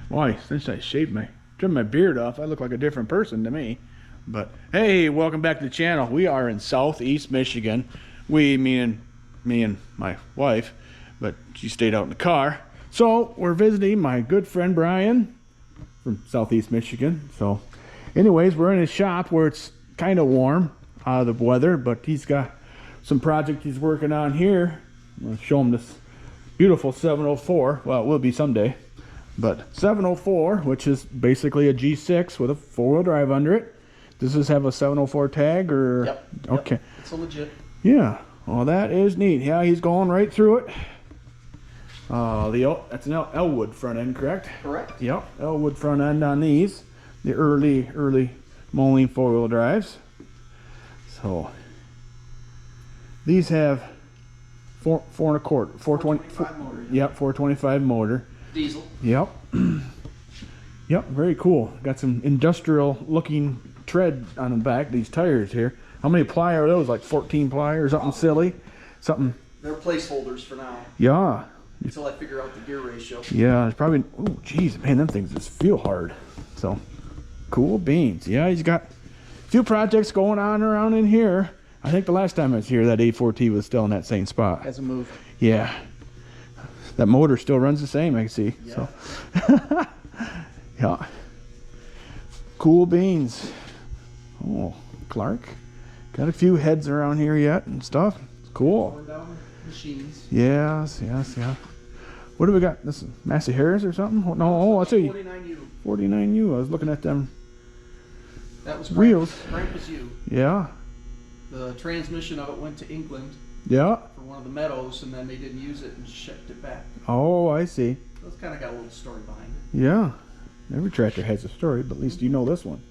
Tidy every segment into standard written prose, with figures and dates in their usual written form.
Why, since I trimmed my beard off, I look like a different person to me. But hey, welcome back to the channel. We are in Southeast Michigan. Me and my wife, but she stayed out in the car. So we're visiting my good friend Brian from Southeast Michigan. So anyways, we're in his shop where it's kind of warm out of the weather, but he's got some project he's working on here. I'm going to show him this beautiful 704. Well, it will be someday. But 704, which is basically a G6 with a four-wheel drive under it. Does this have a 704 tag or? Yep. Okay. It's a legit. Yeah. Well, that is neat. Yeah, he's going right through it. That's an Elwood front end, correct? Correct. Yep. Elwood front end on these. The early Moline four-wheel drives. So these have 4.25, 425 motor. Yep, 425 motor. Diesel. Yep. Yep, very cool. Got some industrial looking tread on the back, these tires here. How many ply are those? Like 14 ply or something silly? Something. They're placeholders for now. Yeah. Until I figure out the gear ratio. Yeah, it's probably, oh geez, man, them things just feel hard. So, cool beans. Yeah, he's got a few projects going on around in here. I think the last time I was here, that A4T was still in that same spot. Hasn't moved. Yeah. That motor still runs the same, I see. Yeah. So, yeah. Cool beans. Oh, Clark. Got a few heads around here yet and stuff. It's cool. We're down machines. Yes. What do we got? This is Massey Harris or something? No, I'll tell you. 49U. 49U. I was looking at them. That was wheels. Frank was you. Yeah. The transmission of it went to England Yeah. for one of the meadows, and then they didn't use it and shipped it back. Oh, I see. So it's kind of got a little story behind it. Yeah. Every tractor has a story, but at least you know this one.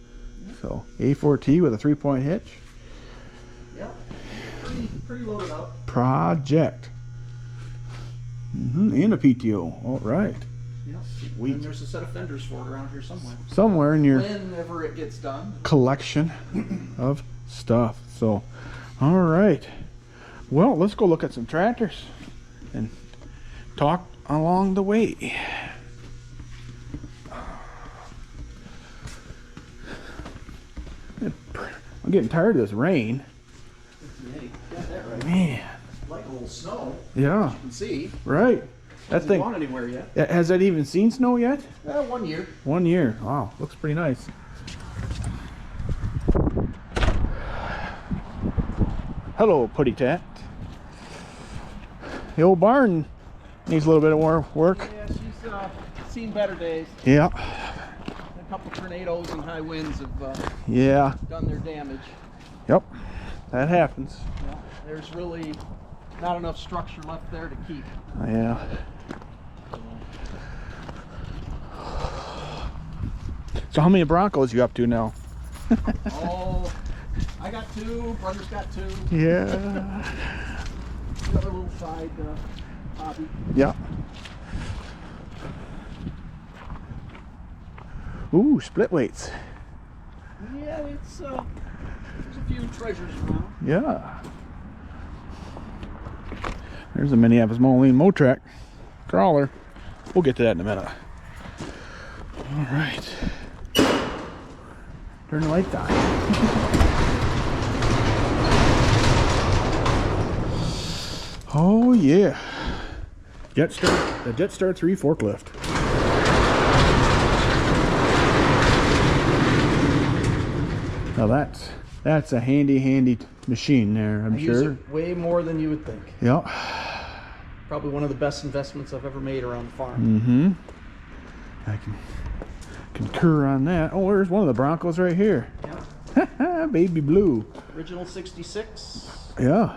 So, A4T with a 3-point hitch. Yeah. Pretty loaded up. Project. And a PTO. All right. Yeah. Sweet. And there's a set of fenders for it around here somewhere. Somewhere in your Whenever it gets done. collection of stuff. So, all right. Well, let's go look at some tractors and talk along the way. I'm getting tired of this rain. Yeah, you got that right. Man. Like a little snow. Yeah. As you can see. Right. That Hasn't thing. gone anywhere yet. Has that even seen snow yet? 1 year. 1 year. Wow. Looks pretty nice. Hello, Putty Tat. The old barn needs a little bit of more work. Yeah, she's seen better days. Yeah. A couple tornadoes and high winds have Yeah. done their damage. Yep. That happens. Yeah, there's really not enough structure left there to keep. Yeah. So how many Broncos you up to now? Oh, I got 2. Brother's got 2. Yeah. The other little side hobby. Yeah. Ooh, split weights. Yeah, it's there's a few treasures around. Yeah. There's a Minneapolis Moline Motrac crawler. We'll get to that in a minute. All right. Turn the lights on. Oh yeah. The Jetstar 3 forklift. Now that's a handy machine there, I'm I sure. use it way more than you would think. Yep. Probably one of the best investments I've ever made around the farm. Mm-hmm. I can concur on that. Oh, there's one of the Broncos right here. Yeah. Baby blue. Original 66. Yeah.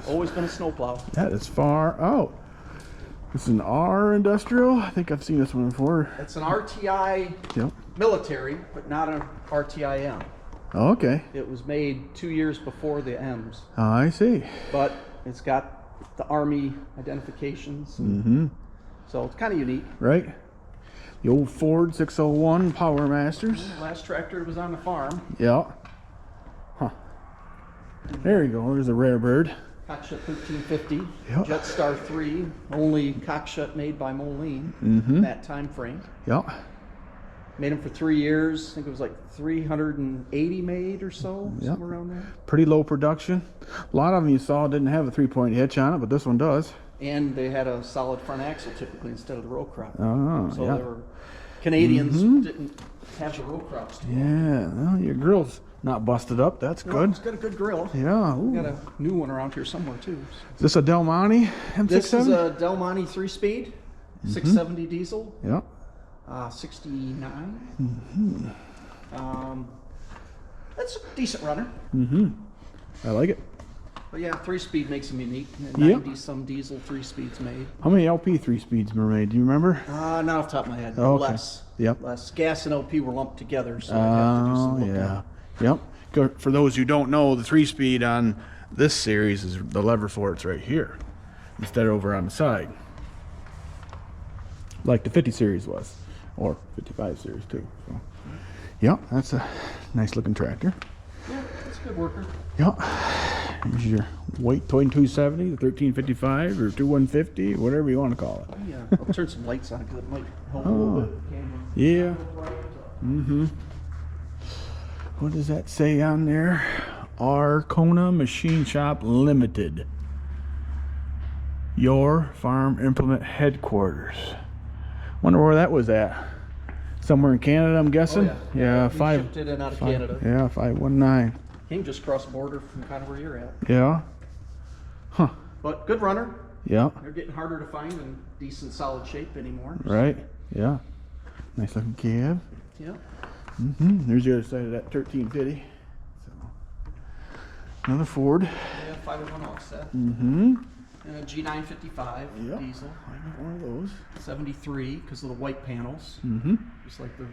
Always been a snowplow. That is far out. This is an R Industrial. I think I've seen this one before. It's an RTI Yep. military, but not an RTIM. Oh, okay. It was made 2 years before the M's, I see. but it's got the Army identifications. Mm-hmm. So it's kind of unique. Right. The old Ford 601 Power Masters. Last tractor was on the farm. Yeah. Huh. There you go. There's a rare bird. Cockshutt 1350, Yep. Jetstar 3, only Cockshutt made by Moline. That time frame. Yep. Made them for 3 years. I think it was like 380 made or so, somewhere around there. Pretty low production. A lot of them you saw didn't have a 3-point hitch on it, but this one does. And they had a solid front axle typically instead of the row crop. Oh, So yeah. they were Canadians didn't have the row crops. Yeah, well, your grill's not busted up. That's good. It's got a good grill. Yeah. Ooh. Got a new one around here somewhere too. Is this a Del Monte M67? This is a Del Monte 3-speed, 670 diesel, Yeah. 69. That's a decent runner. I like it. But yeah, 3-speed makes them unique. And Yep. 90 some diesel 3-speeds made. How many LP 3-speeds were made? Do you remember? Not off the top of my head. Oh, okay. Less. Yep. Less. Gas and LP were lumped together, so I have to do some looking. Yeah. Yep. For those who don't know, the 3-speed on this series is the lever for it's right here, instead of over on the side, like the 50 series was, or 55 series too. So, yeah, that's a nice looking tractor. Yeah, it's a good worker. Yeah. Here's your white Toy 270, the 1355 or 2150, whatever you want to call it. Yeah, I'll turn some lights on because it might help a little bit. Camera. Yeah. What does that say on there? Arkona Machine Shop Limited. Your Farm Implement Headquarters. Wonder where that was at. Somewhere in Canada, I'm guessing. Yeah, We shipped it in out of Canada. Yeah, 519. Came just across the border from kind of where you're at. Yeah. Huh. But good runner. Yeah. They're getting harder to find in decent solid shape anymore. Right. Yeah. Nice looking cab. Yeah. There's the other side of that 1350. So, another Ford. Yeah, 501 offset. Mm-hmm. And a G955 Yep. diesel. I got one of those. 73 because of the white panels. Mm-hmm. Just like the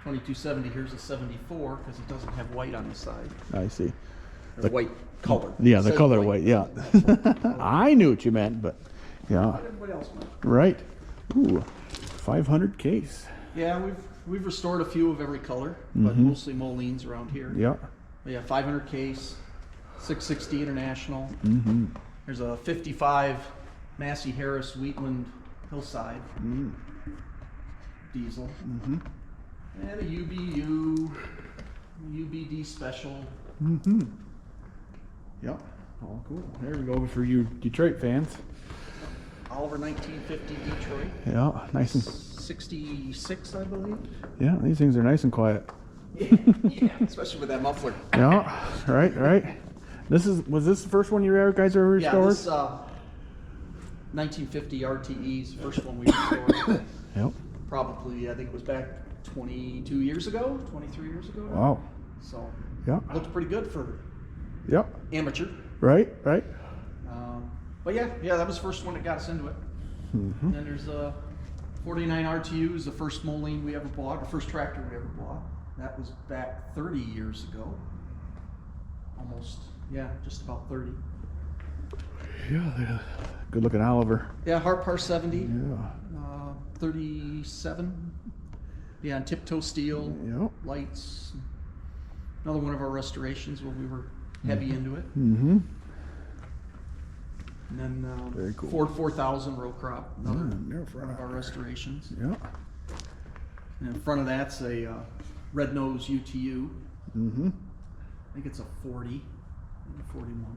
2270, here's a 74 because it doesn't have white on the side. I see. Or white color. Yeah, It the says color white. Yeah. I knew what you meant, but yeah. Everybody else might. Right. Ooh, 500 case. Yeah, we've restored a few of every color, but mostly Molines around here. Yeah. But yeah, 500 case, 660 International. Mm-hmm. There's a 55 Massey Harris Wheatland Hillside diesel. And a UBU, UBD special. Yep. Oh, cool. There we go for you Detroit fans. Oliver 1950 Detroit. Yeah, nice and 66, I believe. yeah. These things are nice and quiet. Yeah, especially with that muffler. Yeah. Right. Was this the first one you guys ever Yeah, restored? this 1950 RTE's first one we restored. Yep. Probably, I think it was back 22 years ago, 23 years ago. Wow. So Yeah. looked pretty good for Yep. amateur. Right. But yeah, that was the first one that got us into it. And then there's 49 RTU is the first Moline we ever bought, the first tractor we ever bought. That was back 30 years ago. Almost, just about 30. Yeah. Good looking Oliver. Yeah, Harpar 70, Yeah. 37. Yeah, and tiptoe steel, Yep. lights. Another one of our restorations where we were heavy into it. Mm-hmm. And then Very cool. Ford 4000 row crop, another near one front. of our restorations. Yeah. And in front of that's a red nose UTU. Mm-hmm. I think it's a 40, maybe 41.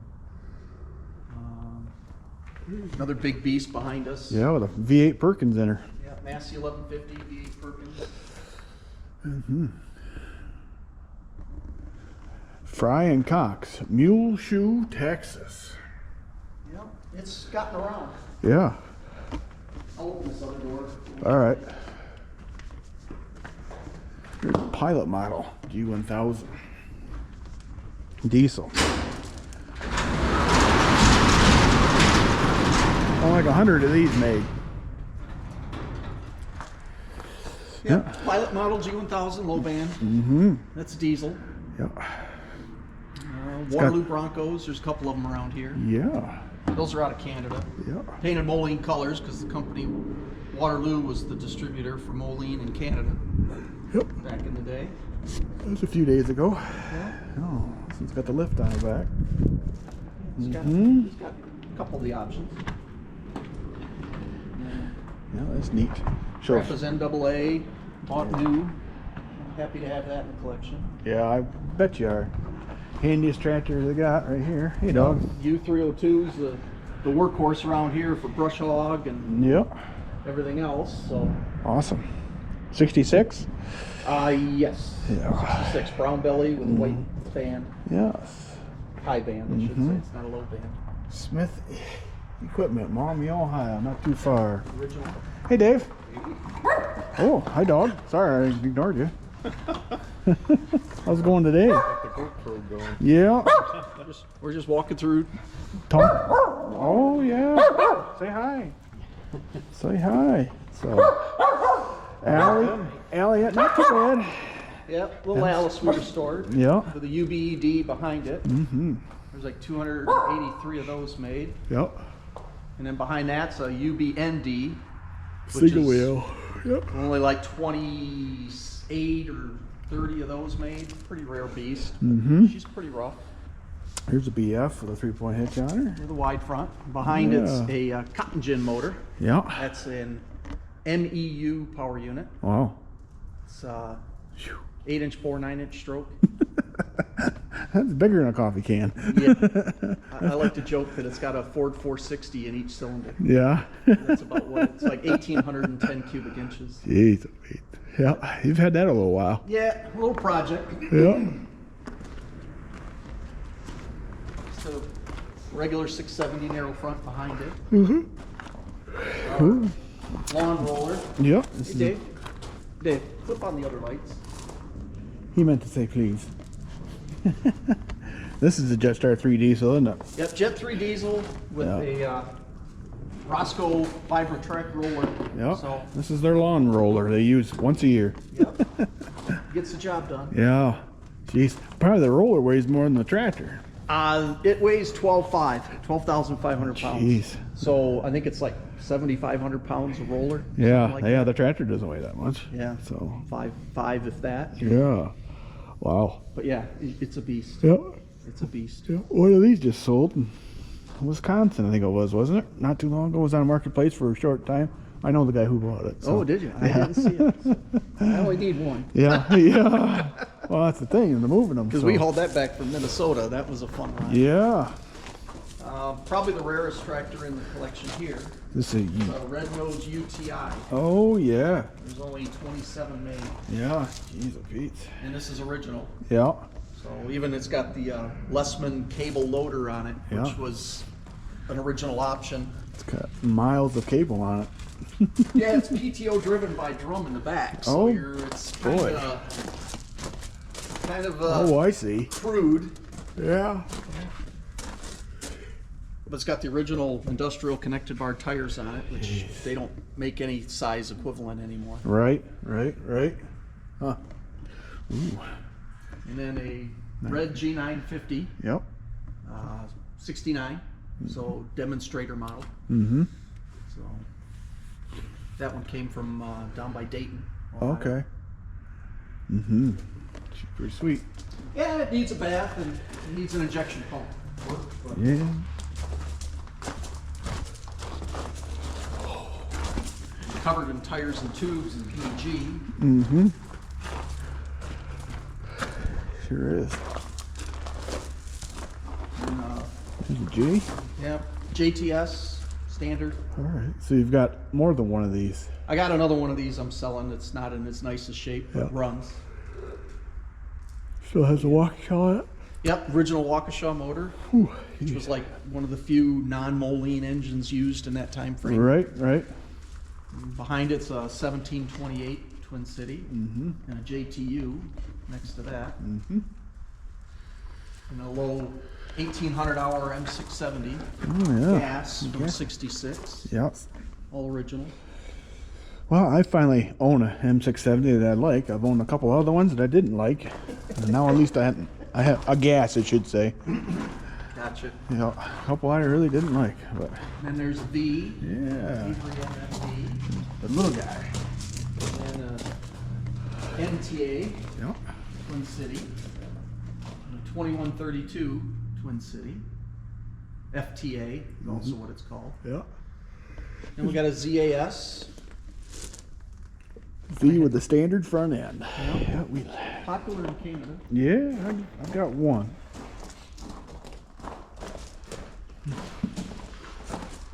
Another big beast behind us. Yeah, with a V8 Perkins in her. Yeah, Massey 1150 V8 Perkins. Fry and Cox, Mule Shoe, Texas. Yeah, it's gotten around. Yeah. I'll open this other door. All right. Here's a pilot model, G1000. Diesel. Like 100 of these made. Yeah, pilot model G1000 low band. That's diesel. Yeah. Waterloo Broncos, there's a couple of them around here. Yeah. Those are out of Canada. Yeah. Painted Moline colors because the company Waterloo was the distributor for Moline in Canada Yep. back in the day. That was a few days ago. Yeah. Oh, this one's got the lift on the back. It's got Mhm. a couple of the options. Yeah, that's neat. So, Grandpa's NAA, bought new. Happy to have that in the collection. yeah, I bet you are. Handiest tractor they got right here. Hey, dog. U302's the workhorse around here for brush hog and Yep. everything else. So, Awesome. 66? yes. Yeah. 66 brown belly with a white band, Yes. high band, I should say. It's not a low band. Smith Equipment, Maumee, Ohio, not too far. Original. Hey, Dave. Oh, hi, dog. Sorry, I ignored you. How's it going today? Yeah. We're just walking through. Tom. Oh, yeah. Say hi. Say hi. So, Allie, not too bad. Yep, little Alice we restored. Yeah. With a UBED behind it. Mm-hmm. There's like 283 of those made. Yep. And then behind that's a UBND. Single wheel. Yep. Only like 28 or 30 of those made. Pretty rare beast. Mm-hmm. She's pretty rough. Here's a BF with a 3-point hitch on her. With a wide front. Behind it's a cotton gin motor. Yeah. That's an MEU power unit. Wow. It's 8-inch bore, 9-inch stroke. That's bigger than a coffee can. Yeah. I like to joke that it's got a Ford 460 in each cylinder. Yeah. That's about what it's like, 1,810 cubic inches. Jeez. Yeah, you've had that a little while. Yeah, a little project. Yeah. So regular 670 narrow front behind it. Mm-hmm. Lawn roller. Yep. Hey, Dave, flip on the other lights. He meant to say please. This is a Jetstar 3 diesel, isn't it? Yep, Jet 3 diesel with a Roscoe Vibra-Trek roller. Yep. So, This is their lawn roller they use once a year. yep. Gets the job done. Yeah. Jeez. Probably the roller weighs more than the tractor. It weighs 12,500 pounds. Jeez. So I think it's like 7,500 pounds of roller. Yeah. something like Yeah, that. the tractor doesn't weigh that much. Yeah. So. Five if that. Yeah. Wow. But yeah, it's a beast. Yeah. It's a beast. Yeah. One of these just sold in Wisconsin, I think it was, wasn't it? Not too long ago. It was on a marketplace for a short time. I know the guy who bought it. So. Oh, did you? I didn't see it. I only need one. Yeah. Yeah. Well, that's the thing. They're moving them. Because we hauled that back from Minnesota. That was a fun ride. Yeah. Probably the rarest tractor in the collection here. This is A Red Nose UTI. Oh yeah. There's only 27 made. Yeah. Jeez, Pete. And this is original. Yeah. So even it's got the Lessman cable loader on it, which Yeah. was an original option. It's got miles of cable on it. Yeah, it's PTO driven by drum in the back. So Oh, it's kind boy. of Oh, I see. crude. Yeah. But it's got the original industrial connected bar tires on it, which they don't make any size equivalent anymore. Right. Huh. Ooh. And then a red G950, Yep. 69, so demonstrator model. Mm-hmm. So that one came from down by Dayton. Ohio. Okay. Mm-hmm. Pretty sweet. Yeah, it needs a bath and it needs an injection pump. But Yeah. covered in tires and tubes and PG. Mm-hmm. Sure is. And, There's a G. yeah, JTS standard. All right. So you've got more than one of these. I got another one of these I'm selling. It's not in its nicest shape, but Yeah. runs. Still has a walkie on it. Yep, original Waukesha motor, Whew. which was like one of the few non-Moline engines used in that time frame. Right. Behind it's a 1728 Twin City Mm-hmm. and a JTU next to that. Mm-hmm. And a low 1800 hour M670 Oh yeah. gas from Okay. 66, Yeah. all original. Well, I finally own a M670 that I like. I've owned a couple other ones that I didn't like. And now at least I have a gas, it should say. Gotcha. You know, a couple I really didn't like, but And then there's V, yeah, V3MFD, the little guy. and NTA Yep. Twin City, and a 2132 Twin City. FTA is also what it's called. Yeah. And we got a ZAS. Z with the standard front end. Yeah, Popular in Canada. yeah, I've got one.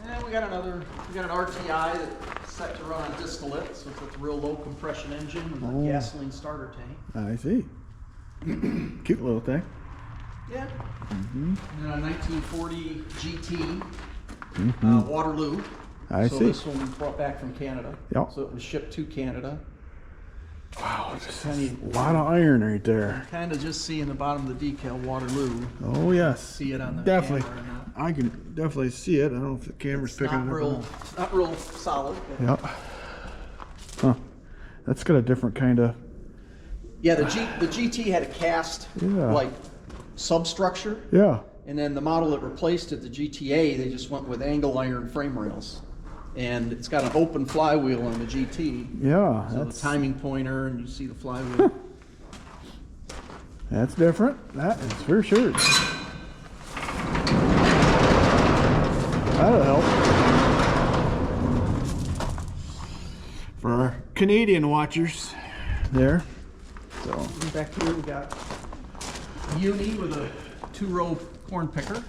And we got an RTI that's set to run on distillate, so it's a real low compression engine with a gasoline starter tank. I see. Cute little thing. Yeah. And a 1940 GT Waterloo. I so see. this one we brought back from Canada. Yep. So it was shipped to Canada. Wow, It's a lot of iron right there. kind of just see in the bottom of the decal Waterloo. Oh yes, See it on the definitely. camera or not. I can definitely see it. I don't know if the camera's It's picking not it up. or real, not. not real solid. But Yep. Huh. That's got a different kind of. yeah, the GT had a cast Yeah. like substructure, Yeah. and then the model that replaced it, the GTA, they just went with angle iron frame rails, and it's got an open flywheel on the GT. Yeah. So the timing pointer, and you see the flywheel. That's different. That is for sure. That'll help. For our Canadian watchers there. So, And back here we got Uni with a 2-row corn picker.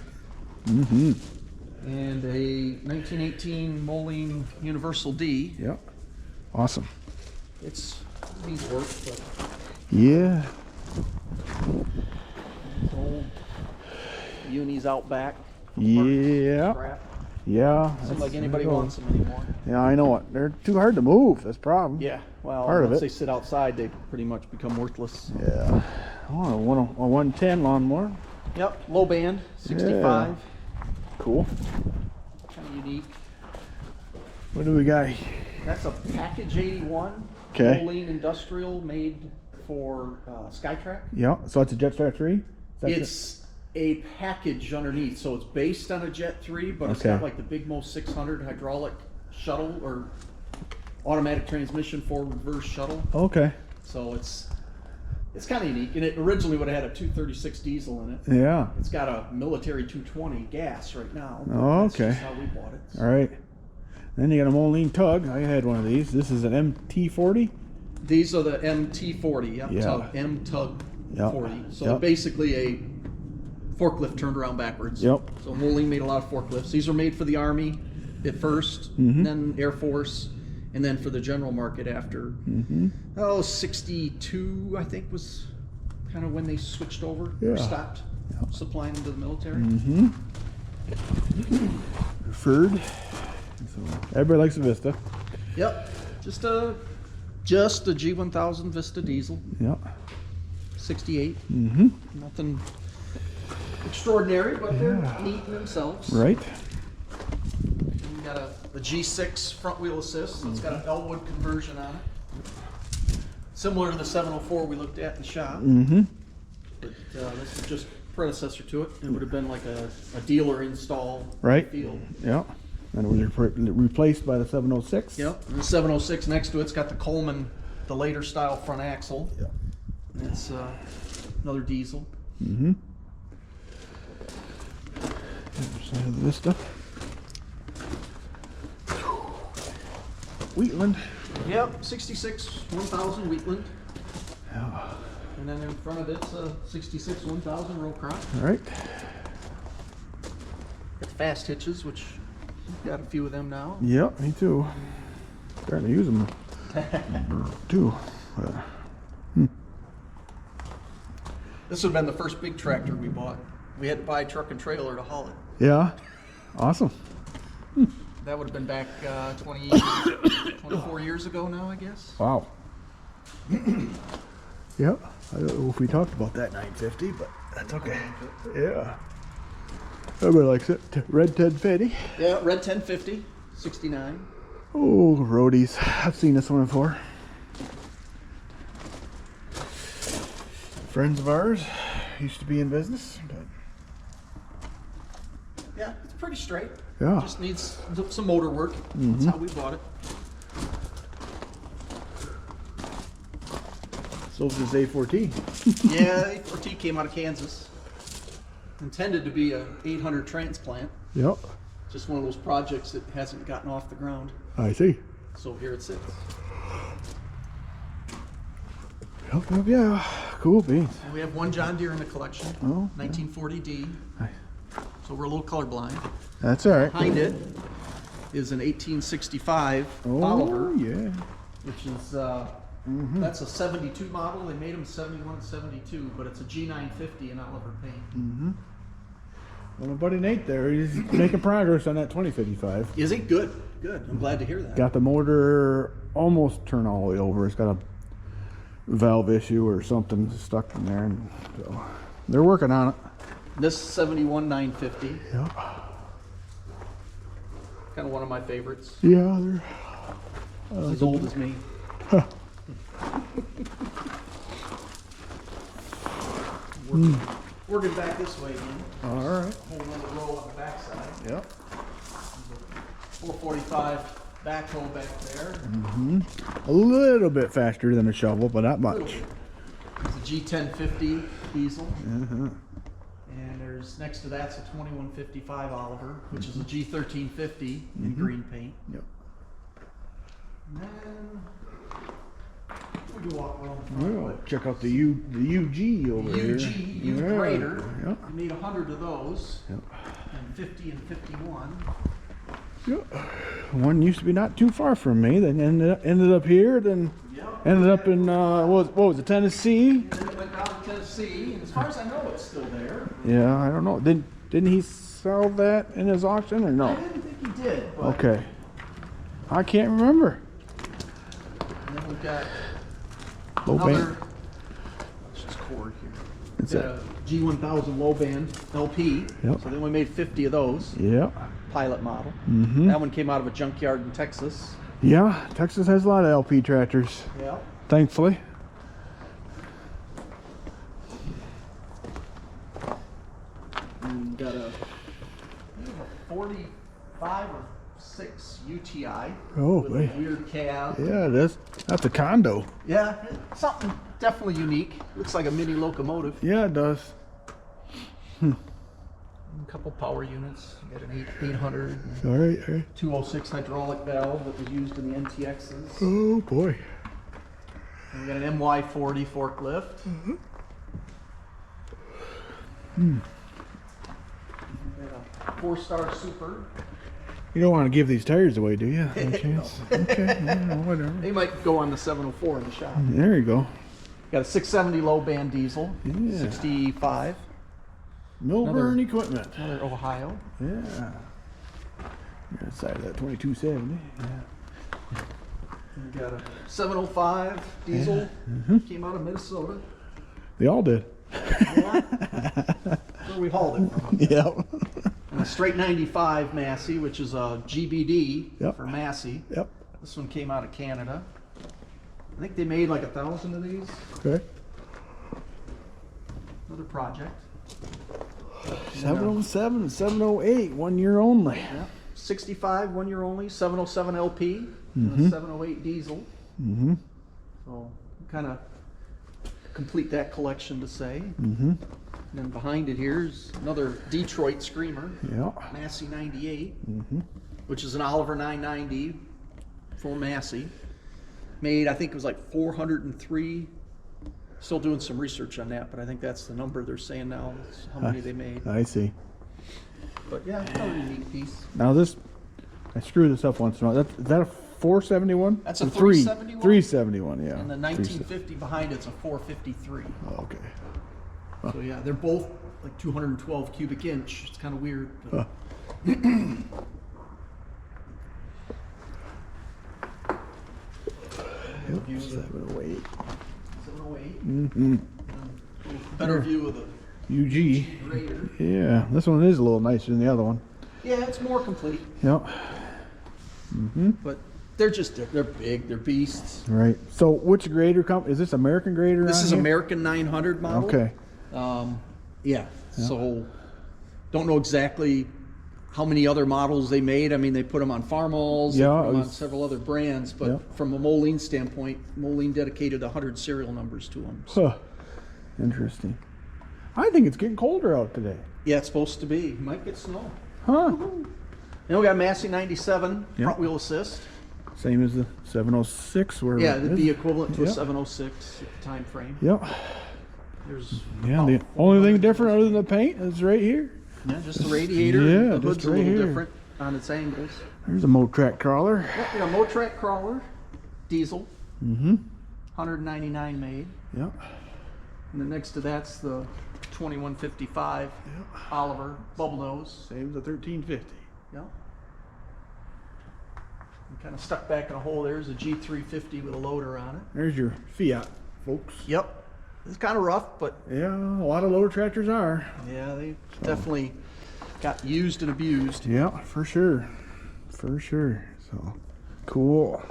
And a 1918 Moline Universal D. yeah. Awesome. It's needs work, but Yeah. it's old. Uni's out back. Yeah. Scrap. Yeah. Seems like anybody wants them anymore. Yeah, I know what. They're too hard to move. That's the problem. Yeah, well, Part of once it. they sit outside, they pretty much become worthless. Yeah. Oh, a 110 lawnmower. Yep, low band, 65. Cool. Kind of unique. What do we got? That's a Package 81. Okay. Moline Industrial made for Skytrack. Yeah. So it's a Jetstar 3? It's a package underneath, so it's based on a Jet 3, but it's Okay. got like the Big Mo 600 hydraulic shuttle or automatic transmission forward reverse shuttle. Okay. So it's kind of unique, and it originally would have had a 236 diesel in it. Yeah. It's got a military 220 gas right now. but Oh, that's okay. just how we bought it. All right. Then you got a Moline Tug. I had one of these. This is an MT40. These are the MT40, Yeah. Tug, M-Tug Yep. 40. So Yep. basically a forklift turned around backwards. Yep. So Moline made a lot of forklifts. These are made for the Army at first, Mm-hmm. then Air Force, and then for the general market after, 62, I think, was kind of when they switched over Yeah. or stopped supplying them to the military. Preferred. So everybody likes a Vista. Yep. Just a G1000 Vista diesel, Yeah. 68. Mm-hmm. Nothing extraordinary, but they're neat in themselves. Right. We got a G6 front wheel assist. So it's got an Elwood conversion on it. Similar to the 704 we looked at in the shop. Mm-hmm. But this is just predecessor to it. It would have been like a dealer install Right. field. Yeah. And it was replaced by the 706. Yep. And the 706 next to it's got the Coleman, the later style front axle. Yeah. And it's another diesel. Mm-hmm. Other side of the Vista. Wheatland. Yep. 66 1000 Wheatland. Yeah. And then in front of it's a 66 1000 row crop. All right. It's fast hitches, which we've got a few of them now. Yep, me too. Starting to use them too. This would have been the first big tractor we bought. We had to buy a truck and trailer to haul it. Yeah. Awesome. That would have been back 24 years ago now, I guess. Wow. Yep. I don't know if we talked about that 950, but that's okay. Yeah. Everybody likes it. Red 1050. Yeah, red 1050, 69. Oh, roadies. I've seen this one before. Friends of ours used to be in business, but Yeah, it's pretty straight. yeah. Just needs some motor work. That's how we bought it. So is this A14. Yeah, A4T came out of Kansas. Intended to be a 800 transplant. Yep. Just one of those projects that hasn't gotten off the ground. I see. So here it sits. Yep, yep, yeah. Cool beans. And we have one John Deere in the collection, Oh, 1940D. Nice. So we're a little colorblind. That's all right. Behind it is an 1865 Oh, Oliver, yeah. which is that's a 72 model. They made them 71 and 72, but it's a G950 in Oliver paint. Well, my buddy Nate there, he's making progress on that 2055. Is it good? Good. I'm glad to hear that. Got the motor almost turned all the way over. It's got a valve issue or something stuck in there, and so they're working on it. This 71 950, Yeah. kind of one of my favorites. Yeah, they're As old as me. Working back this way again. all right. Whole another row on the backside. Yep. 445 backhoe back there. A little bit faster than a shovel, but not Little much. bit. It's a G1050 diesel. And there's next to that's a 2155 Oliver, which is a G1350 in green paint. Yep. And then we can walk around the front. Well, check out the UG over here. UG, U grader. Yep. We made 100 of those. Yep. And 50 and 51. Yep. One used to be not too far from me. Then ended up here. Then Yep. ended up in what was it, Tennessee? And then it went down to Tennessee. And as far as I know, it's still there. Yeah, I don't know. Didn't he sell that in his auction or I no? didn't think he did. But Okay. I can't remember. And then we've got Low another. band. Let's just cord here. It's Got a G1000 low band LP. Yep. So then we made 50 of those. Yep. Pilot model. Mm-hmm. That one came out of a junkyard in Texas. Yeah, Texas has a lot of LP tractors, Yeah. thankfully. And got a 45 or 6 UTI. Oh, with boy. a weird cab. Yeah, that's a condo. Yeah, something definitely unique. Looks like a mini locomotive. Yeah, it does. A couple power units. You got an 800, All right, all right. 206 hydraulic valve that was used in the NTXs. Oh boy. And we got an MY40 forklift. We got a 4-star super. You don't want to give these tires away, do you? Any chance? Okay, yeah, whatever. They might go on the 704 in the shop. There you go. Got a 670 low band diesel, Yeah. 65. Milburn Equipment. Another Ohio. Yeah. You're side of that 2270. Yeah. We got a 705 diesel. Came out of Minnesota. They all did. Yeah. Where we hauled it from. Yep. And a straight 95 Massey, which is a GBD Yep. for Massey. Yep. This one came out of Canada. I think they made like 1,000 of these. Okay. Another project. 707, 708, 1 year only. Yeah. 65, 1 year only. 707 LP. And a 708 diesel. Mm-hmm. So kind of complete that collection to say. Mm-hmm. And then behind it here's another Detroit Screamer. Yeah. Massey 98, Mm-hmm. which is an Oliver 990 for Massey. Made, I think it was like 403. Still doing some research on that, but I think that's the number they're saying now. Is how many they made. I see. But yeah, another unique piece. Now this, I screw this up once in a while. Is that a 471? That's a Or 371? 371, yeah. And the 1950 behind it's a 453. Oh, okay. So yeah, they're both like 212 cubic inch. It's kind of weird. But view of the 708. 708. Mm-hmm. Better view of the UG. grader. Yeah, this one is a little nicer than the other one. Yeah, it's more complete, Yep. but they're big, they're beasts. Right. So which grader is this American grader? This on is here? American 900 model. Okay. Yeah. So don't know exactly how many other models they made. I mean, they put them on Farmalls, they Yeah, put them it on was- several other brands, but Yeah. from a Moline standpoint, Moline dedicated 100 serial numbers to them. Huh. Interesting. I think it's getting colder out today. Yeah, it's supposed to be. Might get snow. Huh? Then we got Massey 97 Yep. front wheel assist. Same as the 706. Where Yeah, it it'd is. be equivalent to a Yep. 706 at the time frame. Yep. There's Yeah, the only thing different other than the paint is right here. Yeah, just the radiator. Yeah, the just hood's a right little here. different on its angles. There's a Motrac crawler. Yep, yeah, Motrac crawler, diesel, Mm-hmm. 199 made. Yep. And then next to that's the 2155 Oliver bubble nose. Same as the 1350. Yep. And kind of stuck back in a hole. There's a G350 with a loader on it. There's your Fiat, folks. Yep. It's kind of rough, but Yeah, a lot of loader tractors are. yeah, they definitely got used and abused. Yeah, for sure. For sure. So, cool.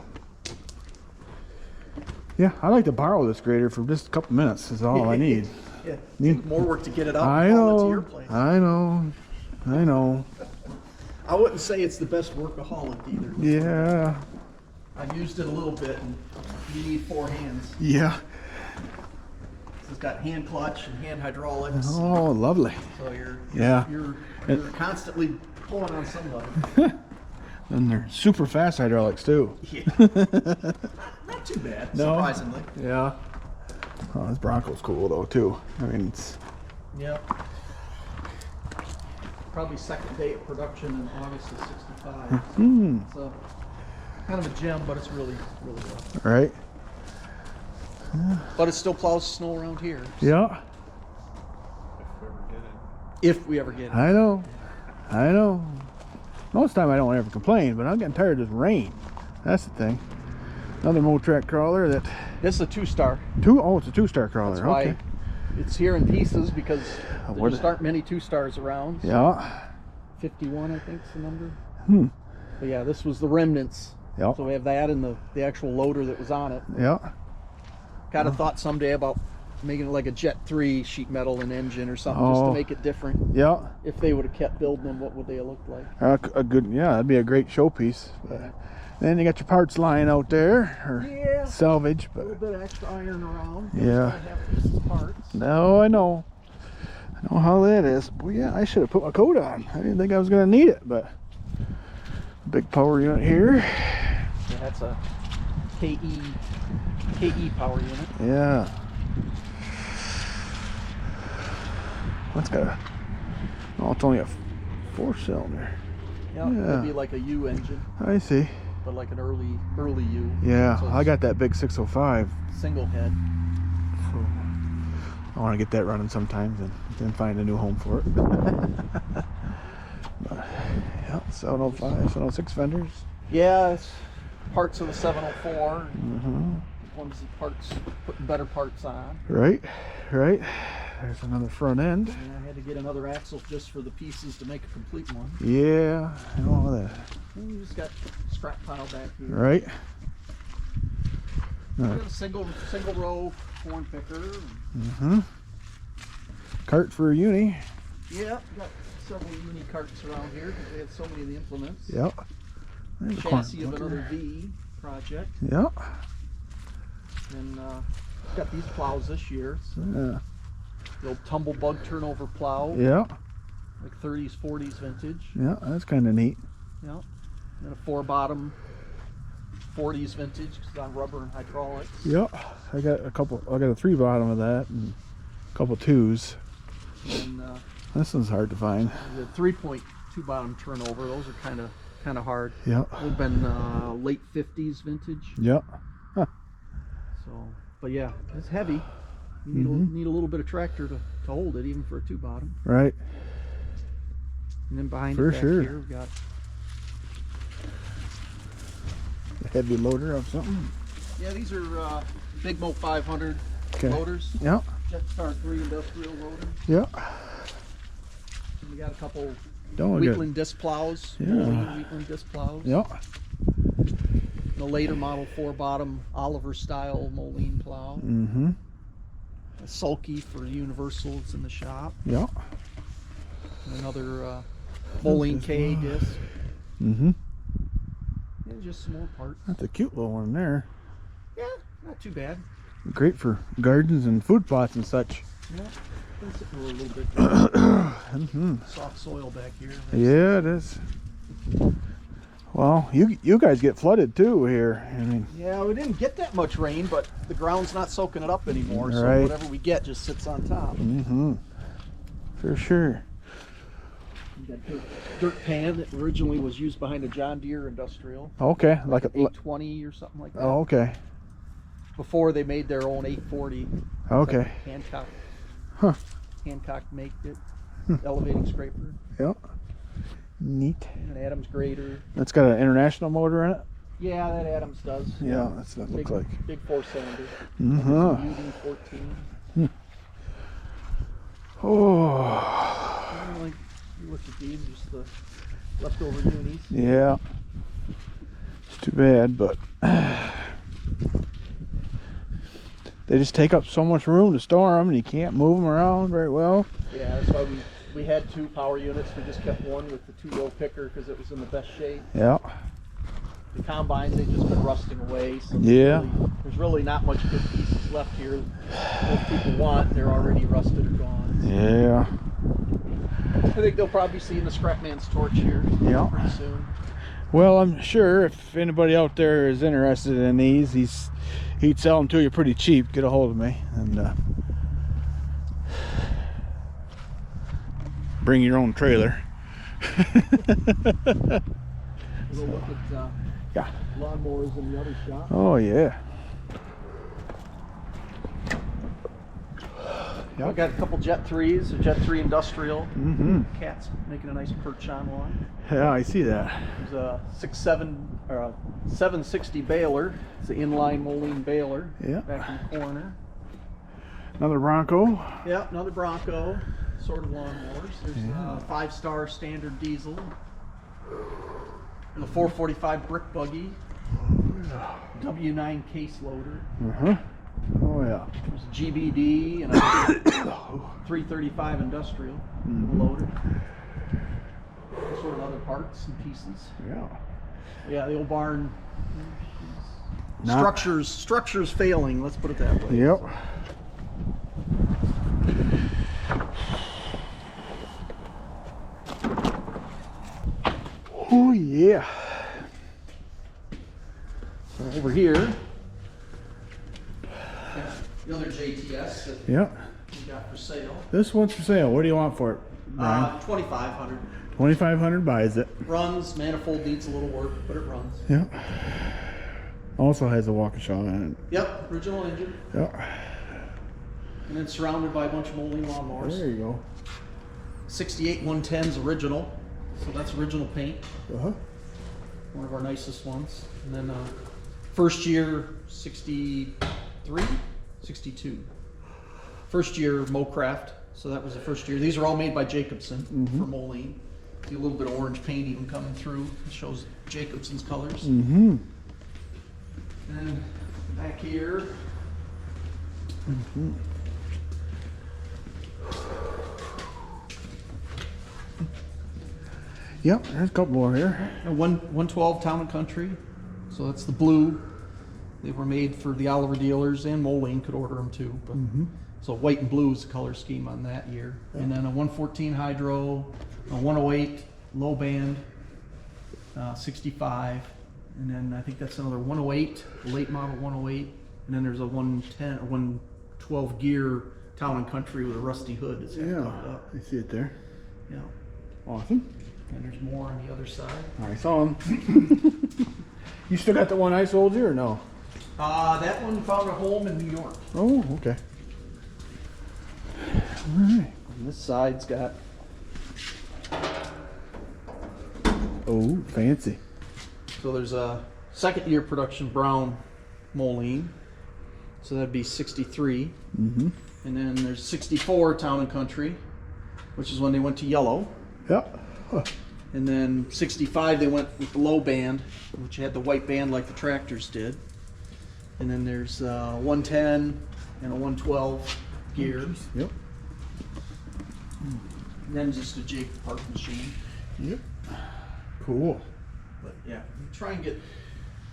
Yeah, I like to borrow this grader for just a couple minutes is all I need. Yeah, take more work to get it out I and haul it to know. your place. I know. I know. I wouldn't say it's the best workaholic either. Yeah. I've used it a little bit, and you need 4 hands. Yeah. It's got hand clutch and hand hydraulics. Oh, lovely. So you're Yeah. you're constantly pulling on somebody. And they're super fast hydraulics too. Yeah. Not too bad, No. surprisingly. Yeah. Oh, this Bronco's cool though too. I mean, it's Yep. Probably second day of production in August of '65. So kind of a gem, but it's really rough. right. But it still plows snow around here. Yeah. If we ever get it. I know. I know. Most of the time I don't ever complain, but I'm getting tired of this rain. That's the thing. Another Motrac crawler that This is a 2-star. oh, it's a 2-star crawler. That's why Okay. it's here in pieces, because there what- just aren't many 2-stars around. Yeah. 51, I think, is the number. Hmm. But yeah, this was the remnants. Yeah. So we have that and the actual loader that was on it. Yeah. Kind of thought someday about making it like a Jet 3 sheet metal and engine or something, just Oh. to make it different. Yeah. If they would have kept building them, what would they have looked like? A good, yeah, that'd be a great showpiece. But then you got your parts lying out there, or Yeah. salvage. A little But bit of extra iron around. Yeah. Gotta have pieces of parts. no, I know how that is. Well, yeah, I should have put my coat on. I didn't think I was gonna need it, but big power unit here. Yeah, that's a KE power unit. Yeah. That's got a. Oh, it's only a 4-cylinder. Yeah, Yeah. it'd be like a U engine, I see. but like an early U. Yeah, So I got that big 605. single head. So I want to get that running sometimes and then find a new home for it. But, yeah, 705, 706 fenders. Yeah, it's parts of the 704. Mm-hmm. Ones that parts, putting better parts on. Right, right. There's another front end. And I had to get another axle just for the pieces to make a complete one. Yeah, I know that. And we just got scrap pile back here. Right. We got a single row corn picker. Mm-hmm. Cart for a uni. Yeah, got several uni carts around here because we had so many of the implements. Yep. There's a corn Chassis of bunker. another V project. Yep. And got these plows this year. Yeah. The old Tumblebug turnover plow, Yeah. like 30s, 40s vintage. Yeah, that's kind of neat. Yeah. And then a 4-bottom 40s vintage because it's on rubber and hydraulics. Yep. I got a 3-bottom of that and a couple 2s. And This one's hard to find. the 3.2 bottom turnover, those are kind of hard. Yep. They've been late 50s vintage. Yep. So, but yeah, it's heavy. You need a little bit of tractor to hold it, even for a 2-bottom. Right. And then behind For it back sure. here, we've got A heavy loader of something. yeah, these are Big Mo 500 Okay. loaders, Yep. Jetstar 3 industrial loaders. Yep. And we got a couple Don't look Weakland disc plows, Yeah. Weakland disc plows. Yep. The later model 4-bottom Oliver style Moline plow. Mm-hmm. A sulky for Universal, it's in the shop. Yep. And another Moline K disc. Mm-hmm. And just some more parts. That's a cute little one there. Yeah, not too bad. Great for gardens and food plots and such. Yeah. been sitting a little bit dry. Soft soil back here. Yeah, it is. Well, you guys get flooded too here. I mean, Yeah, we didn't get that much rain, but the ground's not soaking it up anymore. So Right. whatever we get just sits on top. for sure. We got dirt pan that originally was used behind a John Deere industrial. Okay, like a. 820 or something like that. Oh, okay. Before they made their own 840. Okay. Hancock. Huh. Hancock made it. Elevating scraper. Yep. Neat. An Adams grader. That's got an international motor in it. Yeah, that Adams does. Yeah, that's what it looks like. Big 4-cylinder. Uh-huh. UD14. Oh. Like, you look at these, just the leftover unis. Yeah. It's too bad, but they just take up so much room to store them, and you can't move them around very well. Yeah, that's why we had 2 power units. We just kept one with the 2-row picker because it was in the best shape. Yeah. The combines, they've just been rusting away. So Yeah. there's really not much good pieces left here. Most people want, they're already rusted or gone. Yeah. I think they'll probably be seeing the Scrapman's torch here Yeah. pretty soon. Well, I'm sure if anybody out there is interested in these, he'd sell them to you pretty cheap. Get a hold of me and bring your own trailer. We'll look at Yeah. lawnmowers in the other shop. Oh yeah. I've got a couple Jet 3s, a Jet 3 Industrial. Mm-hmm. Cat's making a nice perch on one. Yeah, I see that. There's a 760 baler. It's an inline Moline baler. Yeah. Back in the corner. Another Bronco. Yeah, another Bronco. Sort of lawnmowers. There's a 5-star standard diesel. And a 445 brick buggy. W9 case loader. Uh-huh. Oh yeah. There's a GBD and a 335 industrial loader. Sort of other parts and pieces. Yeah. Yeah, the old barn. Not- Structures failing. Let's put it that way. Yep. Oh yeah. Over here, the other JTS that Yep. we got for sale. This one's for sale. What do you want for it, Brian? 2,500. 2,500 buys it. Runs. Manifold needs a little work, but it runs. Yep. Also has a Waukesha in it. Yep, original engine, Yep. and then surrounded by a bunch of Moline lawnmowers. There you go. 68 110's original, so that's original paint. Uh-huh. One of our nicest ones. And then first year 63, 62. First year Mocraft, so that was the first year. These are all made by Jacobson for Moline. See a little bit of orange paint even coming through. It shows Jacobson's colors. Mm-hmm. And then back here. Yep, there's a couple more here. A 112 Town and Country. So that's the blue. They were made for the Oliver dealers, and Moline could order them too. But so white and blue is the color scheme on that year. And then a 114 Hydro, a 108 low band, 65, and then I think that's another 108, late model 108, and then there's a 110, a 112 gear Town and Country with a rusty hood. It's Yeah, covered up. I see it there. Yeah. Awesome. And there's more on the other side. I saw him. You still got the one I sold you or no? That one found a home in New York. Oh, okay. All right. And this side's got, Oh, fancy. so there's a second year production brown Moline. So that'd be 63. Mm-hmm. And then there's 64 Town and Country, which is when they went to yellow. Yep. Huh. And then 65 they went with the low band, which had the white band like the tractors did. And then there's 110 and a 112 gear. Yep. And then just a jig part machine. Yep. Cool. But yeah, we try and get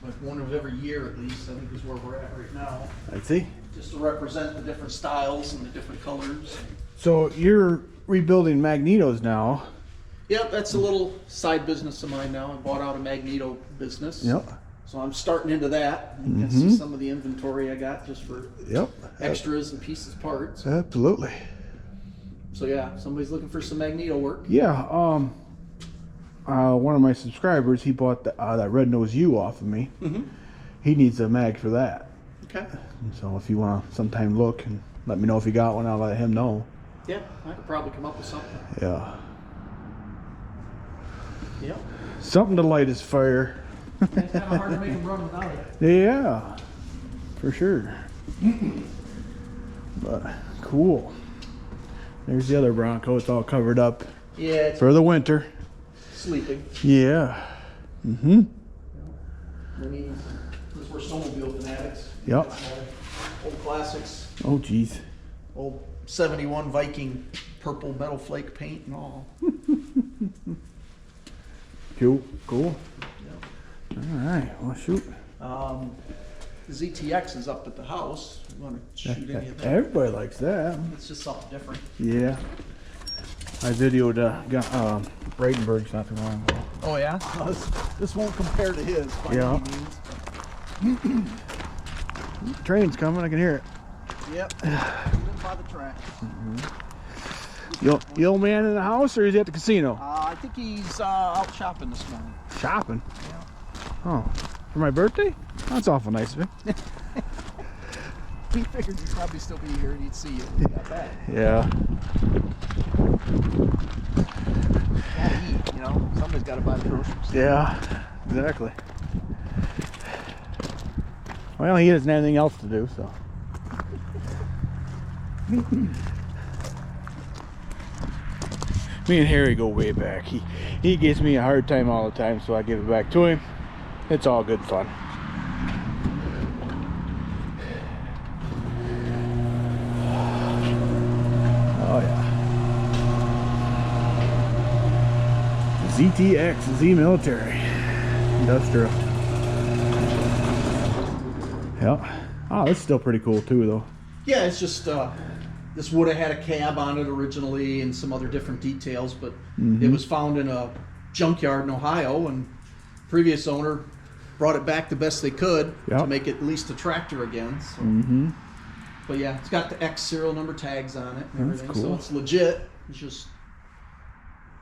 like one of every year at least, I think is where we're at right now. I see. Just to represent the different styles and the different colors. So you're rebuilding magnetos now. Yep, that's a little side business of mine now. I bought out a magneto business. Yep. So I'm starting into that. You can see some of the inventory I got just for Yep. extras and pieces, parts. Absolutely. So yeah, if somebody's looking for some magneto work. Yeah. One of my subscribers, he bought that Red Nose U off of me. He needs a mag for that. Okay. So if you want to sometime look and let me know if you got one, I'll let him know. Yeah, I could probably come up with something. Yeah. Yep. Something to light his fire. It's kind of hard to make them run without it. Yeah, for sure. But cool. There's the other Bronco. It's all covered up Yeah, it's for the winter. sleeping. Yeah. Then this is where snowmobile fanatics. Yep. Old classics. Oh, geez. Old 71 Viking purple metal flake paint and all. Cool. Cool. All right. Well, shoot. The ZTX is up at the house. You want to shoot any of that? Everybody likes that. It's just something different. Yeah. I videoed Bradenburg's not too long ago. Oh yeah? This won't compare to his by Yeah. any means. Train's coming. I can hear it. Yep. Live by the track. The old man in the house, or is he at the casino? I think he's out shopping this morning. Shopping. Yeah. Oh, for my birthday? That's awful nice of him. He figured he'd probably still be here and he'd see you when you got back. Yeah. Gotta eat, you know? Somebody's got to buy the groceries. Yeah. Exactly. Well, he doesn't have anything else to do, so. Me and Harry go way back. He gives me a hard time all the time, so I give it back to him. It's all good fun. Oh yeah. ZTX Z Military Industrial. Yep. Oh, that's still pretty cool too, though. Yeah, it's just this would have had a cab on it originally and some other different details, but it was found in a junkyard in Ohio, and previous owner brought it back the best they could Yep. to make it at least a tractor again. So. But yeah, it's got the X serial number tags on it and That's everything, cool. so it's legit. It's just,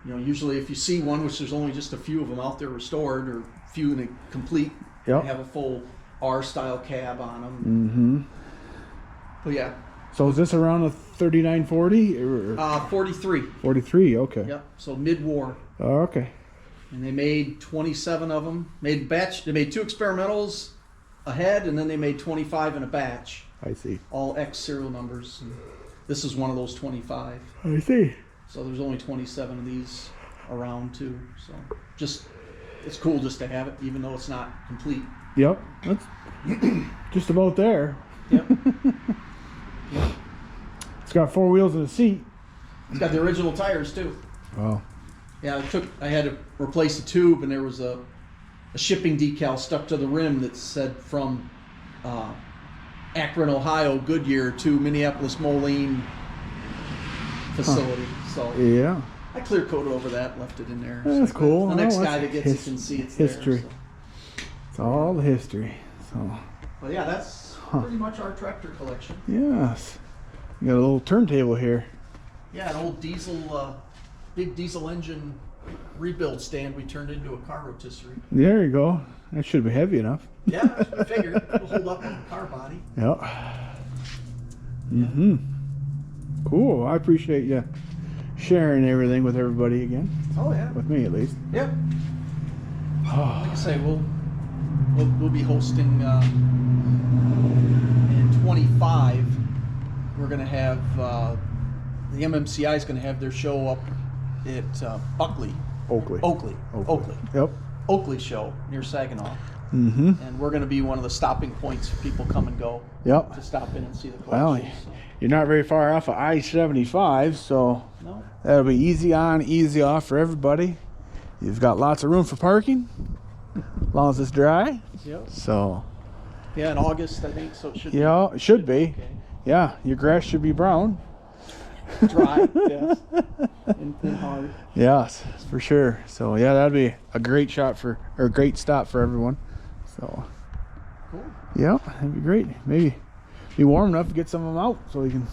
you know, usually if you see one, which there's only just a few of them out there restored, or few in a complete, Yep. they have a full R-style cab on them. But yeah, So is this around a 3940 or 43. 43? Okay. Yep. So mid-war, Oh, okay. and they made 27 of them. They made 2 experimentals ahead, and then they made 25 in a batch. I see. All X serial numbers. And this is one of those 25. I see. So there's only 27 of these around too. So just, it's cool just to have it, even though it's not complete. Yep. That's just about there. Yep. It's got 4 wheels and a seat. It's got the original tires too. Wow. Yeah, I had to replace the tube, and there was a shipping decal stuck to the rim that said from Akron, Ohio, Goodyear to Minneapolis Moline facility. So Yeah. I clear coated over that, left it in there. That's So cool. The next Oh, guy that's that gets it can see it's history. there. It's all the history. So, But yeah, that's pretty much our tractor collection. yes. You got a little turntable here. Yeah, an old diesel, big diesel engine rebuild stand we turned into a car rotisserie. There you go. That should be heavy enough. Yeah, that's what I figured. It'll hold up on the car body. Yep. Cool. I appreciate you sharing everything with everybody again. Oh yeah. With me, at least. Yep. Like I say, we'll be hosting in 25. We're gonna have the MMCI is gonna have their show up at Oakley. Yep. Oakley show near Saginaw. Mm-hmm. And we're gonna be one of the stopping points for people come and go. Yep. To stop in and see the Well, collections. So, you're not very far off of I-75, so no. that'll be easy on, easy off for everybody. You've got lots of room for parking, as long as it's dry. Yep. So, Yeah, in August I think, so it should be. yeah, it should be. Okay. Yeah, your grass should be brown. Dry, yes. And hard. Yes, for sure. So yeah, that'd be a great shot for, or a great stop for everyone. So Cool. yeah, that'd be great. Maybe be warm enough to get some of them out so we can.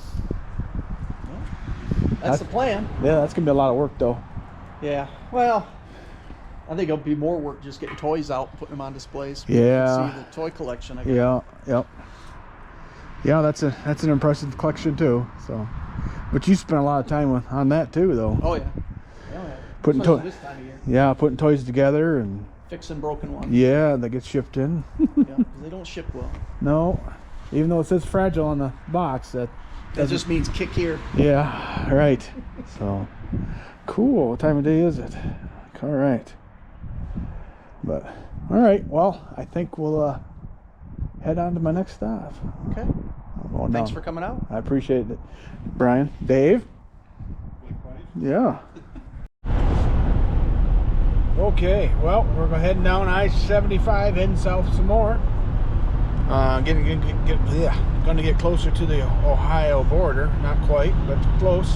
That's the plan. Yeah, that's gonna be a lot of work though. Yeah. Well, I think it'll be more work just getting toys out and putting them on displays. Yeah. See the toy collection. I guess. Yeah, yep. Yeah, that's an impressive collection too. So, but you spent a lot of time on that too, though. Oh yeah. Yeah. Putting Especially this time of year. Yeah, putting toys together and. Fixing broken ones. Yeah, that gets shipped in. Yeah, 'cause they don't ship well. No, even though it says fragile on the box, that just means kick here. Yeah, right. So, cool. What time of day is it? All right. But, all right. Well, I think we'll head on to my next stop. Okay. Thanks for coming out. I appreciate it, Brian. Dave? Yeah. Okay. Well, we're heading down I-75, heading south some more. Going to get closer to the Ohio border. Not quite, but close.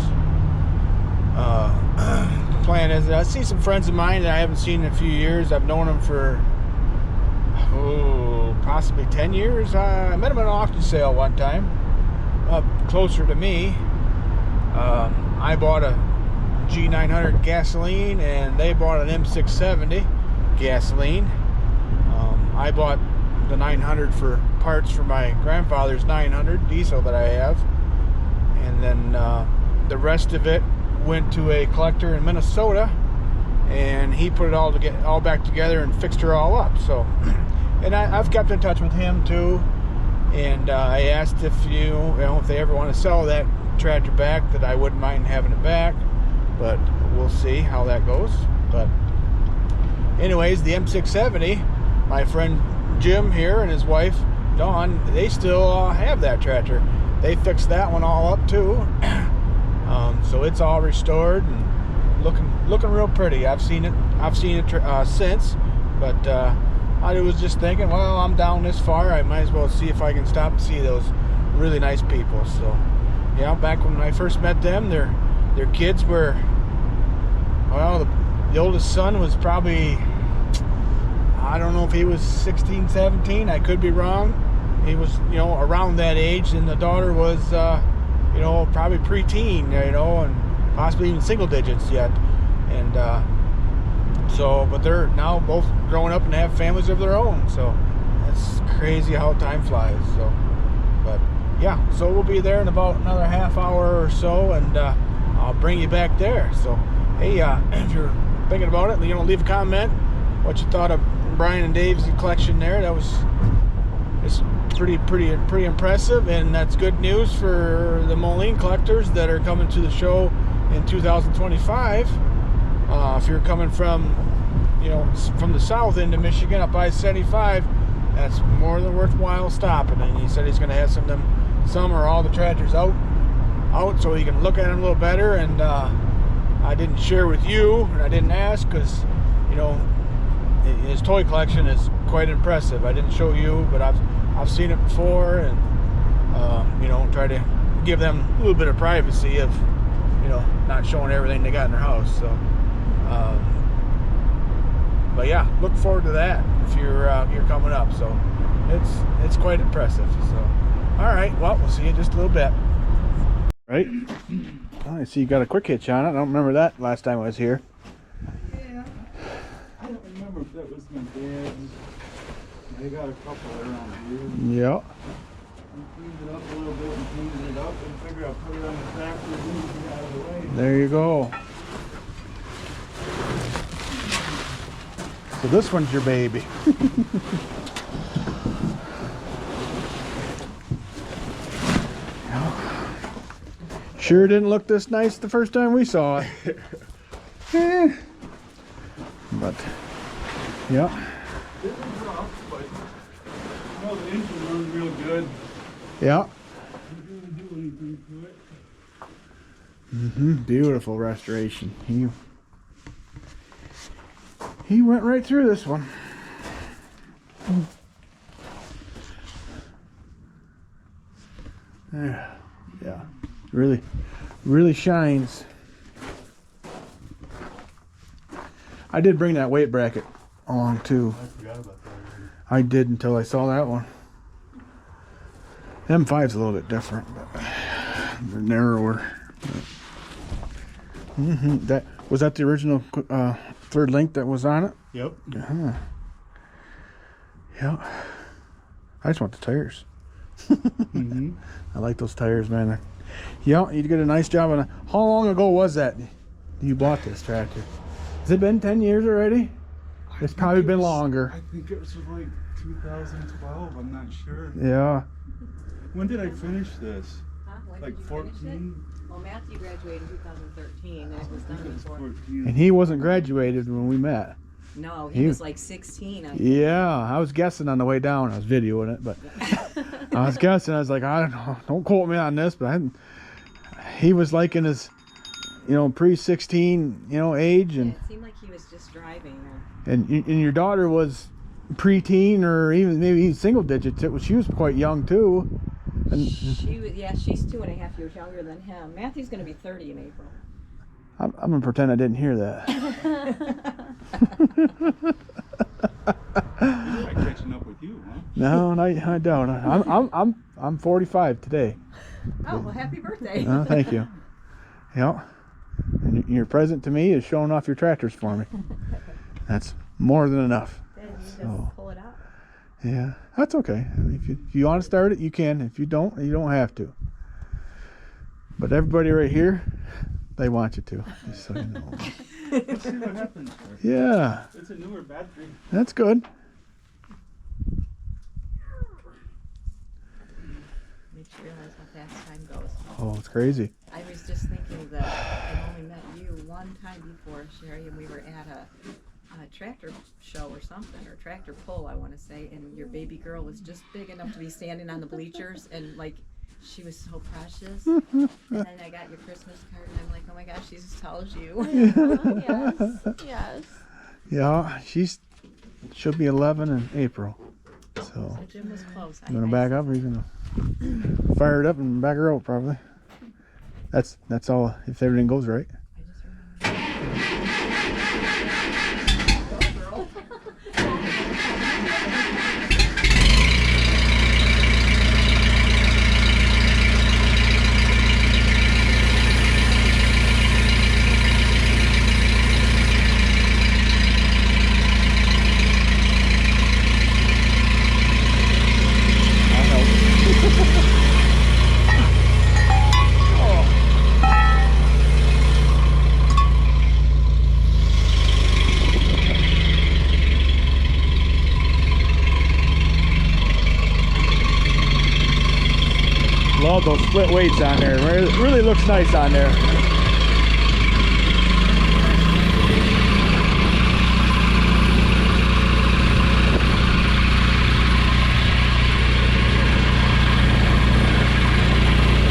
The plan is that I see some friends of mine that I haven't seen in a few years. I've known them for possibly 10 years. I met them at an auction sale one time, up closer to me. I bought a G900 gasoline, and they bought an M670 gasoline. I bought the 900 for parts for my grandfather's 900 diesel that I have, and then the rest of it went to a collector in Minnesota, and he put it all back together and fixed her all up. So, and I've kept in touch with him too, and I asked if if they ever want to sell that tractor back, that I wouldn't mind having it back, but we'll see how that goes. But anyways, the M670, my friend Jim here and his wife Dawn, they still have that tractor. They fixed that one all up too. So it's all restored and looking real pretty. I've seen it since, but I was just thinking, well, I'm down this far, I might as well see if I can stop and see those really nice people. So yeah, back when I first met them, their kids were, well, the oldest son was probably, I don't know if he was 16, 17, I could be wrong. He was, around that age, and the daughter was, probably preteen, and possibly even single digits yet. And but they're now both growing up and have families of their own. So that's crazy how time flies. So, but yeah, so we'll be there in about another half hour or so, and I'll bring you back there. So, hey, if you're thinking about it, leave a comment what you thought of Brian and Dave's collection there. It's pretty impressive, and that's good news for the Moline collectors that are coming to the show in 2025. If you're coming from the south into Michigan up I-75, that's more than worthwhile stopping. And he said he's going to have some or all the tractors out so you can look at them a little better. And I didn't share with you, and I didn't ask, because his toy collection is quite impressive. I didn't show you, but I've seen it before, and try to give them a little bit of privacy of not showing everything they got in their house. So but yeah, look forward to that if you're coming up. So it's quite impressive. So all right, well, we'll see you in just a little bit. Right. I see you got a quick hitch on it. I don't remember that last time I was here. Yeah, I don't remember if that was my dad's. They got a couple around here. Yeah. I cleaned it up a little bit and cleaned it up and figured I'll put it on the tractor and move it out of the way. There you go. So this one's your baby. Sure didn't look this nice the first time we saw it. But yeah. It was rough, but the engine runs real good. Yeah. Didn't really do anything to it. Beautiful restoration. He went right through this one. Yeah. Really Really shines. I did bring that weight bracket along too. I forgot about that already. I did until I saw that one. M5's a little bit different, but they're narrower. That was that the original third link that was on it. Yep. Yeah. Yeah. I just want the tires. Mm-hmm. I like those tires, man. Yeah, you did a nice job on it. How long ago was that you bought this tractor? Has it been 10 years already? It's probably been longer. I think it was like 2012. I'm not sure. Yeah. When did I finish this? Huh? When Like did you finish it? 14? Well, Matthew graduated in 2013, and it was I think done it was before. 14. And he wasn't graduated when we met. No, He- he was like 16. I think. Yeah, I was guessing on the way down. I was videoing it, but I was guessing. I was like, I don't know. Don't quote me on this, but he was like in his, pre-16, age, Yeah, and it seemed like he was just driving. and your daughter was pre-teen or even maybe single digits. She was quite young too. And She was, yeah, she's 2.5 years younger than him. Matthew's going to be 30 in April. I'm gonna pretend I didn't hear that. I'm catching up with you, huh? No, I don't. I'm 45 today. Oh, well, happy birthday. Thank you. Yeah. And your present to me is showing off your tractors for me. That's more than enough. Then you just So. pull it out. Yeah, that's okay. I mean, if you want to start it, you can. If you don't, you don't have to. But everybody right here, they want you to. Just so you know. Let's see what happens there. Yeah, It's a newer battery. that's good. Makes you realize how fast time goes. Oh, it's crazy. I was just thinking that I only met you one time before, Sherry, and we were at a tractor show or something, or tractor pull, I want to say, and your baby girl was just big enough to be standing on the bleachers, and like, she was so precious. And then I got your Christmas card, and I'm like, oh my gosh, she's as tall as you. Yes. Yeah, she'll be 11 in April. So, So Jim was close. you gonna back up, or you gonna fire it up and back her out? Probably. That's all. If everything goes right. I just remember. Love those split weights on there. Really looks nice on there.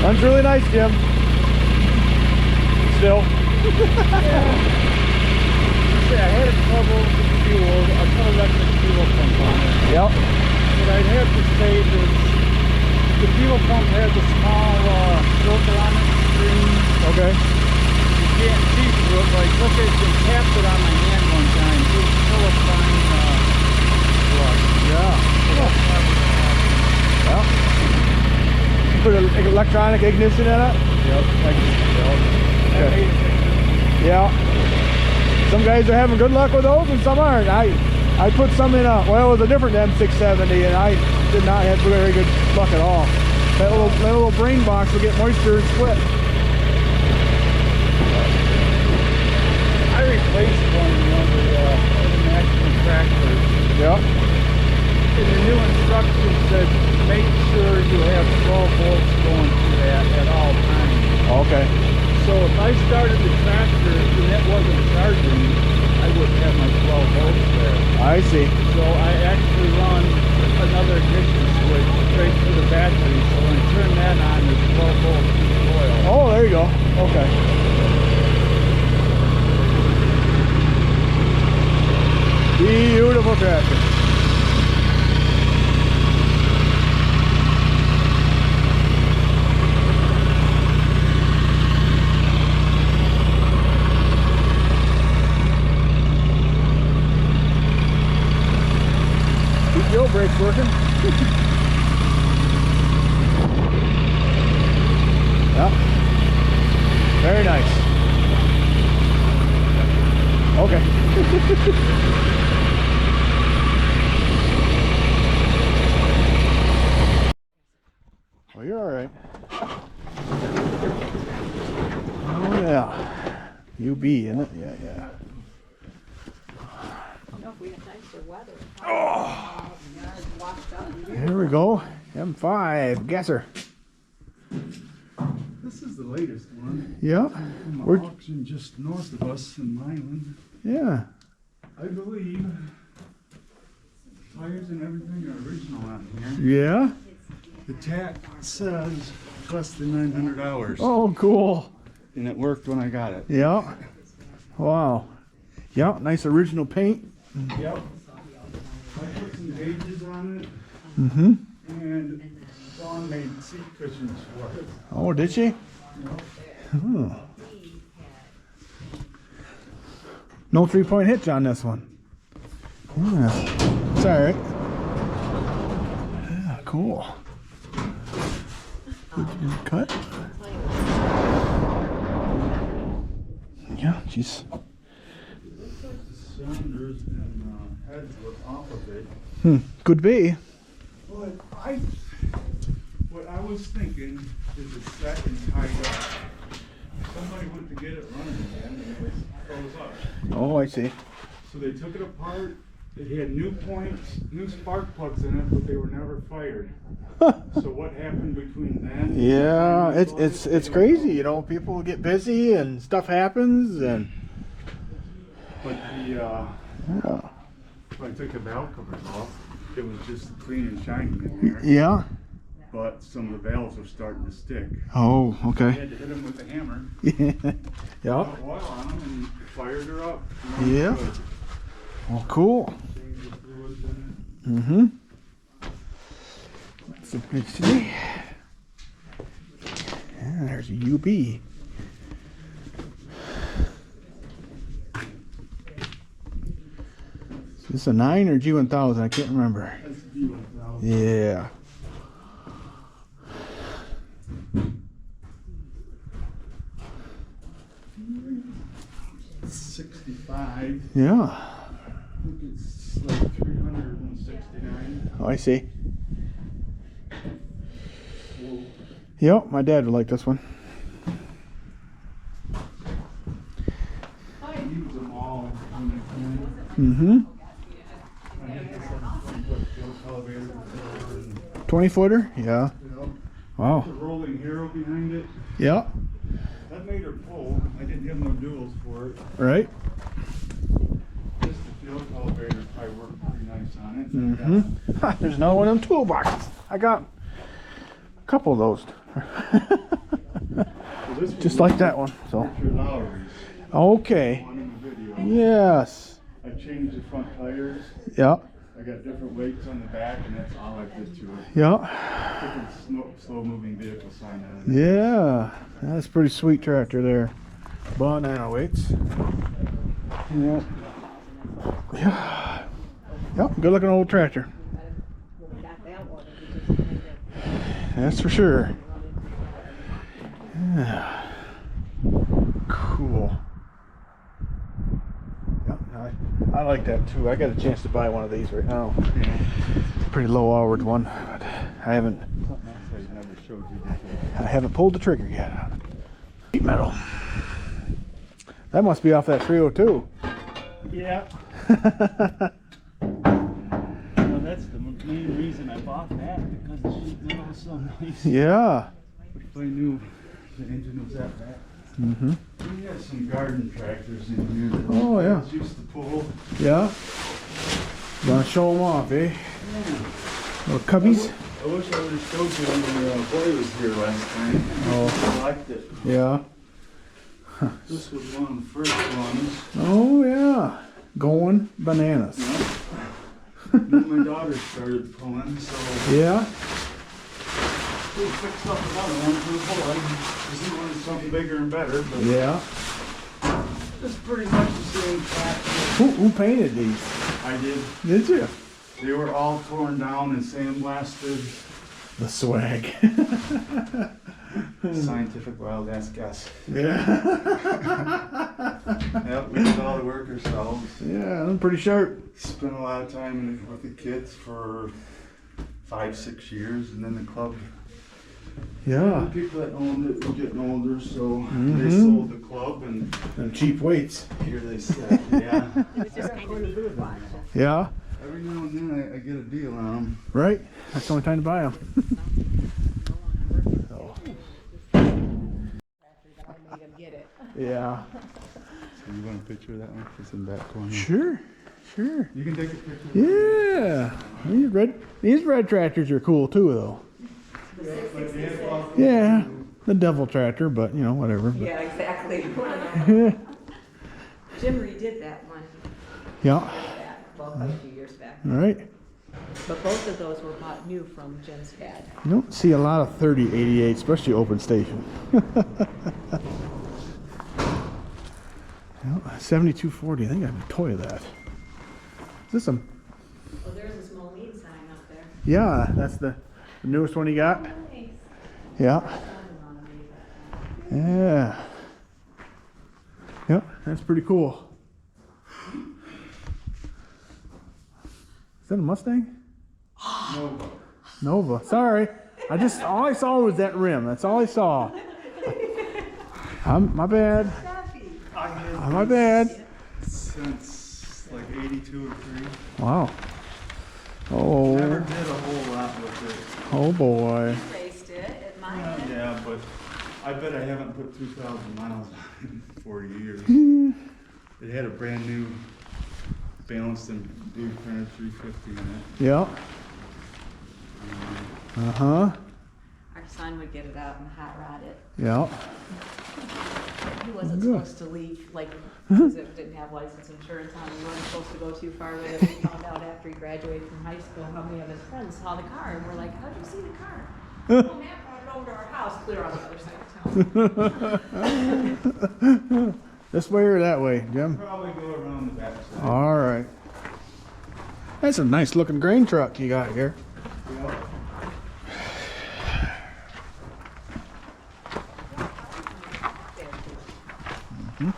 Runs really nice, Jim. Still. I had a couple electric fuel pump on it. Yep. But I'd have to say that the fuel pump has a small filter on it, screen. Okay. You can't see through it, but I took it and tapped it on my hand one time. It was still a fine plug. Yeah. Yeah. You put an electronic ignition in it? Yep. Okay. Yeah. Some guys are having good luck with those and some aren't. I put some in it was a different M670 and I did not have very good luck at all. That little brain box will get moisture and split. I replaced one of the international tractors. Yep. And the new instructions said make sure you have 12 volts going through that at all times. Okay. So if I started the tractor and it wasn't charging, I wouldn't have my 12 volts there. I see. So I actually run another ignition switch straight through the battery. So when I turn that on, there's 12 volts in the coil. Oh, there you go. Okay. Beautiful tractor. pumps working? Yeah. Very nice. Okay. Well, you're all right. Oh yeah. UB, isn't it? Yeah, yeah. No, if we had nicer weather. Oh. Yards washed up. Here we go. M5 Gasser. This is the latest one. Yeah. From the We're, auction just north of us in Milan. yeah. I believe tires and everything are original on here. Yeah. The tag says less than 900 hours. Oh, cool. And it worked when I got it. Yeah. Wow. Yeah. Nice original paint. Yep. I put some gauges on it Mm-hmm. and Dawn made seat cushions for it. Oh, did she? Oh. No 3-point hitch on this one. Yeah. It's all right. Yeah, cool. Good cut. Yeah, jeez. The cylinders and heads look off of it. Could be. But what I was thinking is it's set and tied up. Somebody went to get it running again and it was froze up. Oh, I see. So they took it apart. It had new points, new spark plugs in it, but they were never fired. So what happened between then? Yeah, and it's crazy. You know, people get busy and stuff happens, and But yeah. when I took the valve covers off, it was just clean and shiny in there. Yeah. But some of the valves were starting to stick. Oh, I okay. had to hit them with a hammer, Yeah. put oil on them, and fired her up. Yeah. Good. Well, cool. Change the fluids in Mm-hmm. So good to see. Yeah, there's a UB. Is this a 9 or G1000? I can't remember. it. That's the V1000. Yeah. It's 65. Yeah. I think it's like 369. Oh, I see. Whoa. Yep, my dad would like this one. I use them all when I can. Mm-hmm. I hit this on 20-foot fuel elevator before and, 20-footer? Yeah. you know, Wow. the rolling hero behind it. Yeah. That made her pull. I didn't have no duals for it. Right? Just the fuel elevator probably worked pretty nice on it. Mm-hmm. There's another one of them toolboxes. I got a couple of those. So this Just was like that one. So. Richard Lowry's Okay. one in the video. Yes. I changed the front tires. Yeah. I got different weights on the back, and that's all I did to it. Yeah. Different slow moving vehicle sign on it. Yeah. That's a pretty sweet tractor there. Banana weights. Yeah. Yeah. Yep. Good looking old tractor. That's for sure. Yeah. Cool. Yep, I like that too. I got a chance to buy one of these right now. Yeah. Pretty low hourred one, but I haven't Something else I never showed you before. I haven't pulled the trigger yet. Sheet metal. That must be off that 302. Yeah. Well, that's the main reason I bought that, because the sheet metal was so nice. Yeah. If I knew the engine was that bad. Mm-hmm. We had some garden tractors in here that Oh, yeah. kids used to pull. Yeah. Gonna show them off, eh? Yeah. Little cubbies. I wish I would have showed you when your boy was here last time. Oh. I liked it. Yeah. This was one of the first ones. Oh, yeah. Going bananas. Then my daughter started pulling, so Yeah. we fixed up another one for the boy. Because he wanted something bigger and better, but Yeah. it's pretty much the same tractor. Who painted these? I did. Did you? They were all torn down and sandblasted. The swag. Scientific wild ass guess. Yeah. Yep, we did all the work ourselves. Yeah, I'm pretty sharp. Spent a lot of time with the kids for 5-6 years, and then the club. Yeah. The people that owned it were getting older, so Mhm. they sold the club, and And cheap weights. here they sit. Yeah. It was just kind of neat to watch. Yeah. Every now and then I get a deal on them. Right. That's the only time to buy them. I made him get it. Yeah. So you want a picture of that one? It's in that corner. Sure. Sure. You can take a picture. Yeah. These red tractors are cool too, though. Yeah. The devil tractor, but you know, whatever. But- Yeah, exactly. Jim redid that one. Yeah. Well, quite a few years back. All right. But both of those were bought new from Jim's dad. You don't see a lot of 3088, especially open station. 7240. I think I have a toy of that. Is this a? Well, there's a small meat sign up there. Yeah, that's the newest one you got. Yeah. Yeah. Yep, that's pretty cool. Is that a Mustang? Nova. Nova. Sorry. All I saw was that rim. That's all I saw. My bad. My bad. Since like 82 or 3. Wow. Oh. Never did a whole lot with it. Oh boy. Raced it at mine. Yeah, but I bet I haven't put 2,000 miles on it in 40 years. It had a brand new balanced and blueprinted 350 in it. Yeah. Uh-huh. Our son would get it out and hot rod it. Yeah. He wasn't Good. supposed to leave, like, because it didn't have license insurance on it. He wasn't supposed to go too far with it. We found out after he graduated from high school how many of his friends saw the car, and we're like, how'd you see the car? Well, Matt brought it over to our house, clear on the other side of town. This way or that way, Jim? Probably go around the backside. All right. That's a nice looking grain truck you got here. Yeah.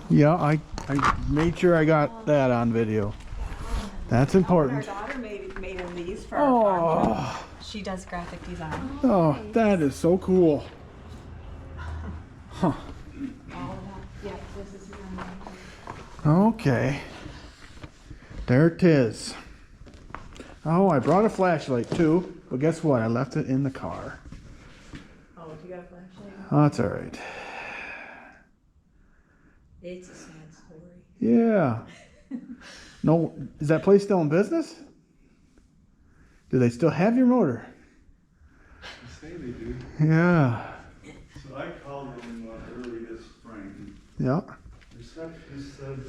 Yeah, I made sure I got that on video. That's Our important. daughter made him these for our farm. Oh, She does graphic design. oh, that is so cool. Huh. All of that. Yeah, this is mine. Okay. There it is. Oh, I brought a flashlight too, but guess what? I left it in the car. Oh, you got a flashlight? Oh, that's all right. It's a sad story. Yeah. No, is that place still in business? Do they still have your motor? They say they do. Yeah. So I called them early this spring. Yeah. The receptionist said,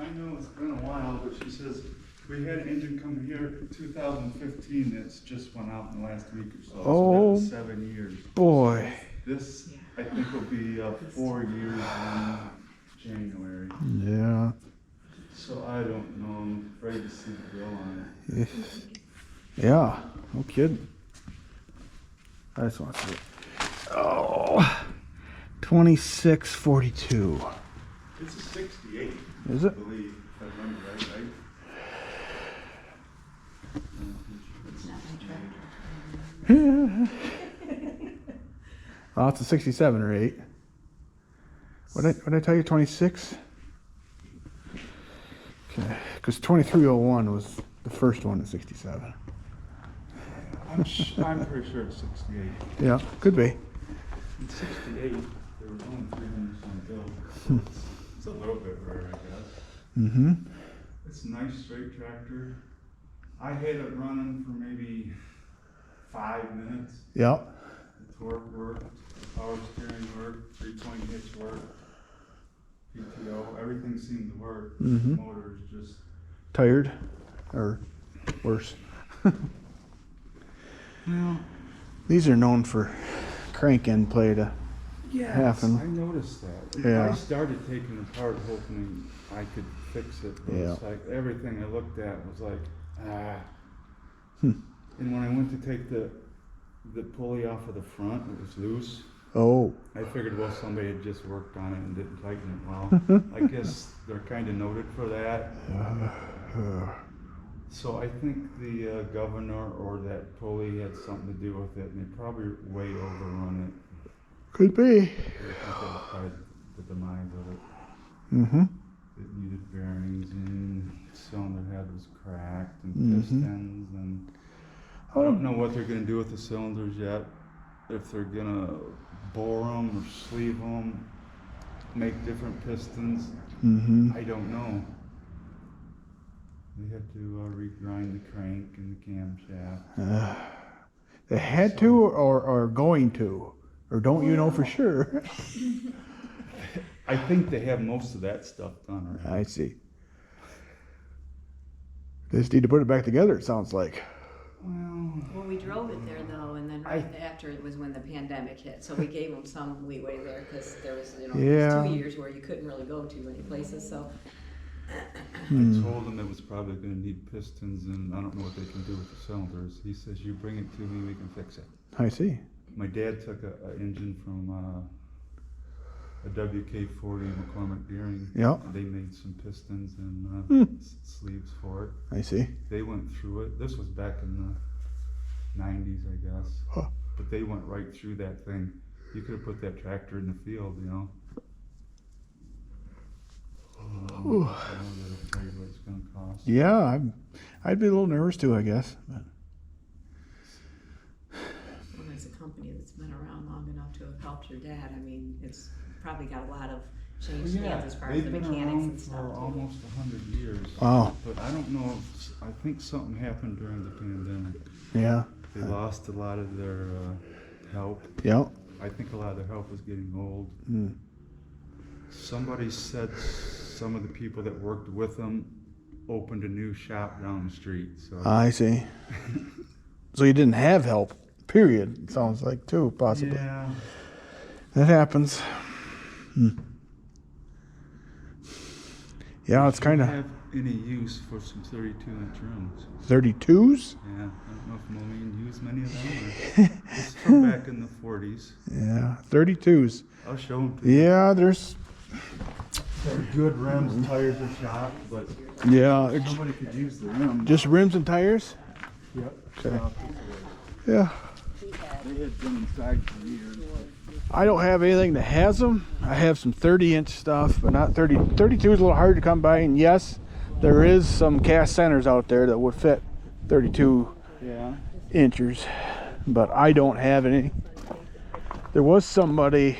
I know it's been a while, but she says, we had an engine come here in 2015 that's just went out in the last week or so. Oh. So that's 7 years. Boy. This, I think, will be 4 years in January. Yeah. So I don't know. I'm afraid to see the bill on it. Yeah. No kidding. I just want to see it. Oh. 2642. It's a 68, Is I it? believe, if I remember right? It's not my tractor. Oh, it's a 67 or 8. What did I tell you? 26? Okay. Because 2301 was the first one at 67. I'm pretty sure it's 68. Yeah, could be. In 68, there was only 300 some bill. It's a little bit rare, I guess. Mm-hmm. It's a nice straight tractor. I had it running for maybe 5 minutes. Yeah. The torque worked, power steering worked, 3-point hitch worked, PTO, everything seemed to work. Mhm. The motor is just, Tired? Or worse? well, These are known for crank end play to half I and noticed that. Yeah. I started taking it apart hoping I could fix it, but it's Yeah. like everything I looked at was like, And when I went to take the pulley off of the front, it was loose. Oh. I figured, well, somebody had just worked on it and didn't tighten it well. I guess they're kind of noted for that. So I think the governor or that pulley had something to do with it, and they probably way overrun it. Could be. I think that was probably the demise of it. Mm-hmm. It needed bearings, and the cylinder head was cracked, and pistons, and I don't know what they're going to do with the cylinders yet. If they're going to bore them or sleeve them, make different pistons, I don't know. They had to regrind the crank and the camshaft. They had to or going to? Or don't you know for sure? I think they have most of that stuff done already. I see. They just need to put it back together, it sounds like. Well, we drove it there though, and then right after it was when the pandemic hit, so we gave them some leeway there because there was, you know, Yeah. there was 2 years where you couldn't really go to any places. So I told him it was probably going to need pistons, and I don't know what they can do with the cylinders. He says, you bring it to me, we can fix it. I see. My dad took an engine from a WK-40 McCormick Deering. Yeah. They made some pistons and sleeves for it. I see. They went through it. This was back in the 90s, I guess. Huh. But they went right through that thing. You could have put that tractor in the field, you know. I don't know what it's going to cost. Yeah, I'd be a little nervous too, I guess. But. well, there's a company that's been around long enough to have helped your dad. I mean, it's probably got a lot of changed hands as far as the they've been mechanics around and stuff. for too. almost 100 years. Wow. But I don't know. I think something happened during the pandemic. Yeah. They lost a lot of their help. Yeah. I think a lot of their help was getting old. Somebody said some of the people that worked with them opened a new shop down the street. So I see. So you didn't have help, period, it sounds like, too, possibly. yeah, That happens. Yeah, it's kind don't of have any use for some 32-inch rims. 32s? Yeah, I don't know if Moline used many of them. Or it's from back in the 40s. Yeah, 32s. I'll show them to you. Yeah, there's, They're good rims, tires are shot, but yeah, it's somebody could use the rims. just rims and tires? Yep. Okay. Yeah. They had been inside for years. I don't have anything that has them. I have some 30-inch stuff, but not 30. 32 is a little hard to come by, and yes, there is some cast centers out there that would fit 32 Yeah. inchers, but I don't have any. There was somebody,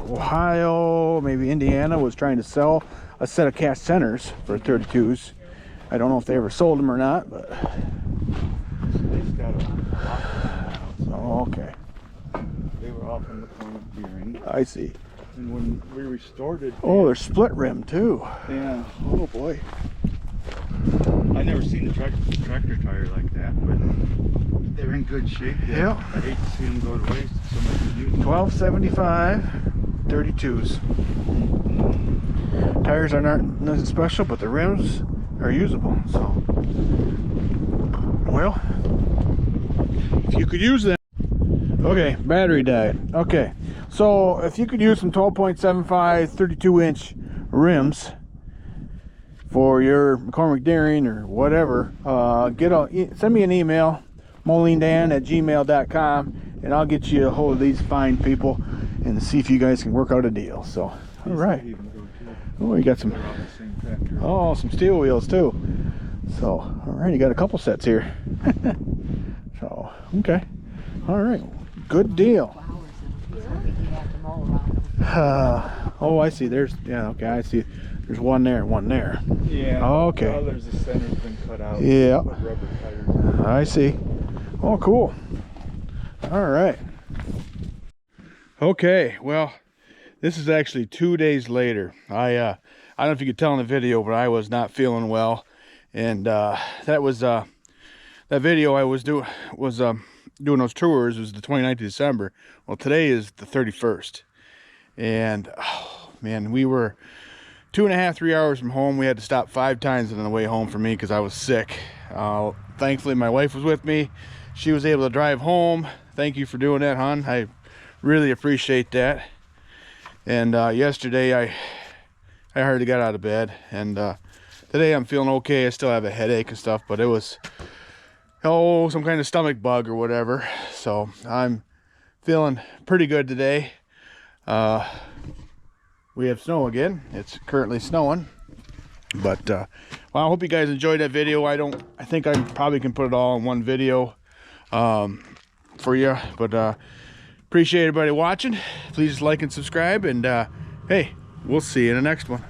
Ohio, maybe Indiana, was trying to sell a set of cast centers for 32s. I don't know if they ever sold them or not, but They've got a oh, okay, They were off in the corner of Deering. I see. And when we restored it, Oh, they're split rim too. yeah. Oh boy. I never seen a tractor tire like that, but they're in good shape. Yeah. I hate to see them go to waste. Somebody could use them. 1275 32s. Tires are not nothing special, but the rims are usable. So, well, if you could use them. Okay, battery died. Okay, so if you could use some 12.75 32-inch rims for your McCormick Deering or whatever, send me an email, molindan@gmail.com, and I'll get you a hold of these fine people and see if you guys can work out a deal. So, all right. These even go too. Oh, you got some. They're off the same tractor. Oh, some steel wheels too. So, all right, you got a couple sets here. So, okay, all right, good deal. Oh, I see. There's okay. I see. There's one there and one there. Yeah. Okay. Well, there's the center's been cut out. Yeah. Put rubber tires. I see. Oh, cool. All right. Okay. Well, this is actually 2 days later. I don't know if you could tell in the video, but I was not feeling well, and that was that video I was doing those tours was the 29th of December. Well, today is the 31st, and oh man, we were 2.5-3 hours from home. We had to stop 5 times on the way home for me because I was sick. Thankfully, my wife was with me. She was able to drive home. Thank you for doing that, hon. I really appreciate that. And yesterday, I hardly got out of bed. And today, I'm feeling okay. I still have a headache and stuff, but it was, some kind of stomach bug or whatever. So I'm feeling pretty good today. We have snow again. It's currently snowing. But well, I hope you guys enjoyed that video. I think I probably can put it all in one video for you. But appreciate everybody watching. Please like and subscribe. And hey, we'll see you in the next one.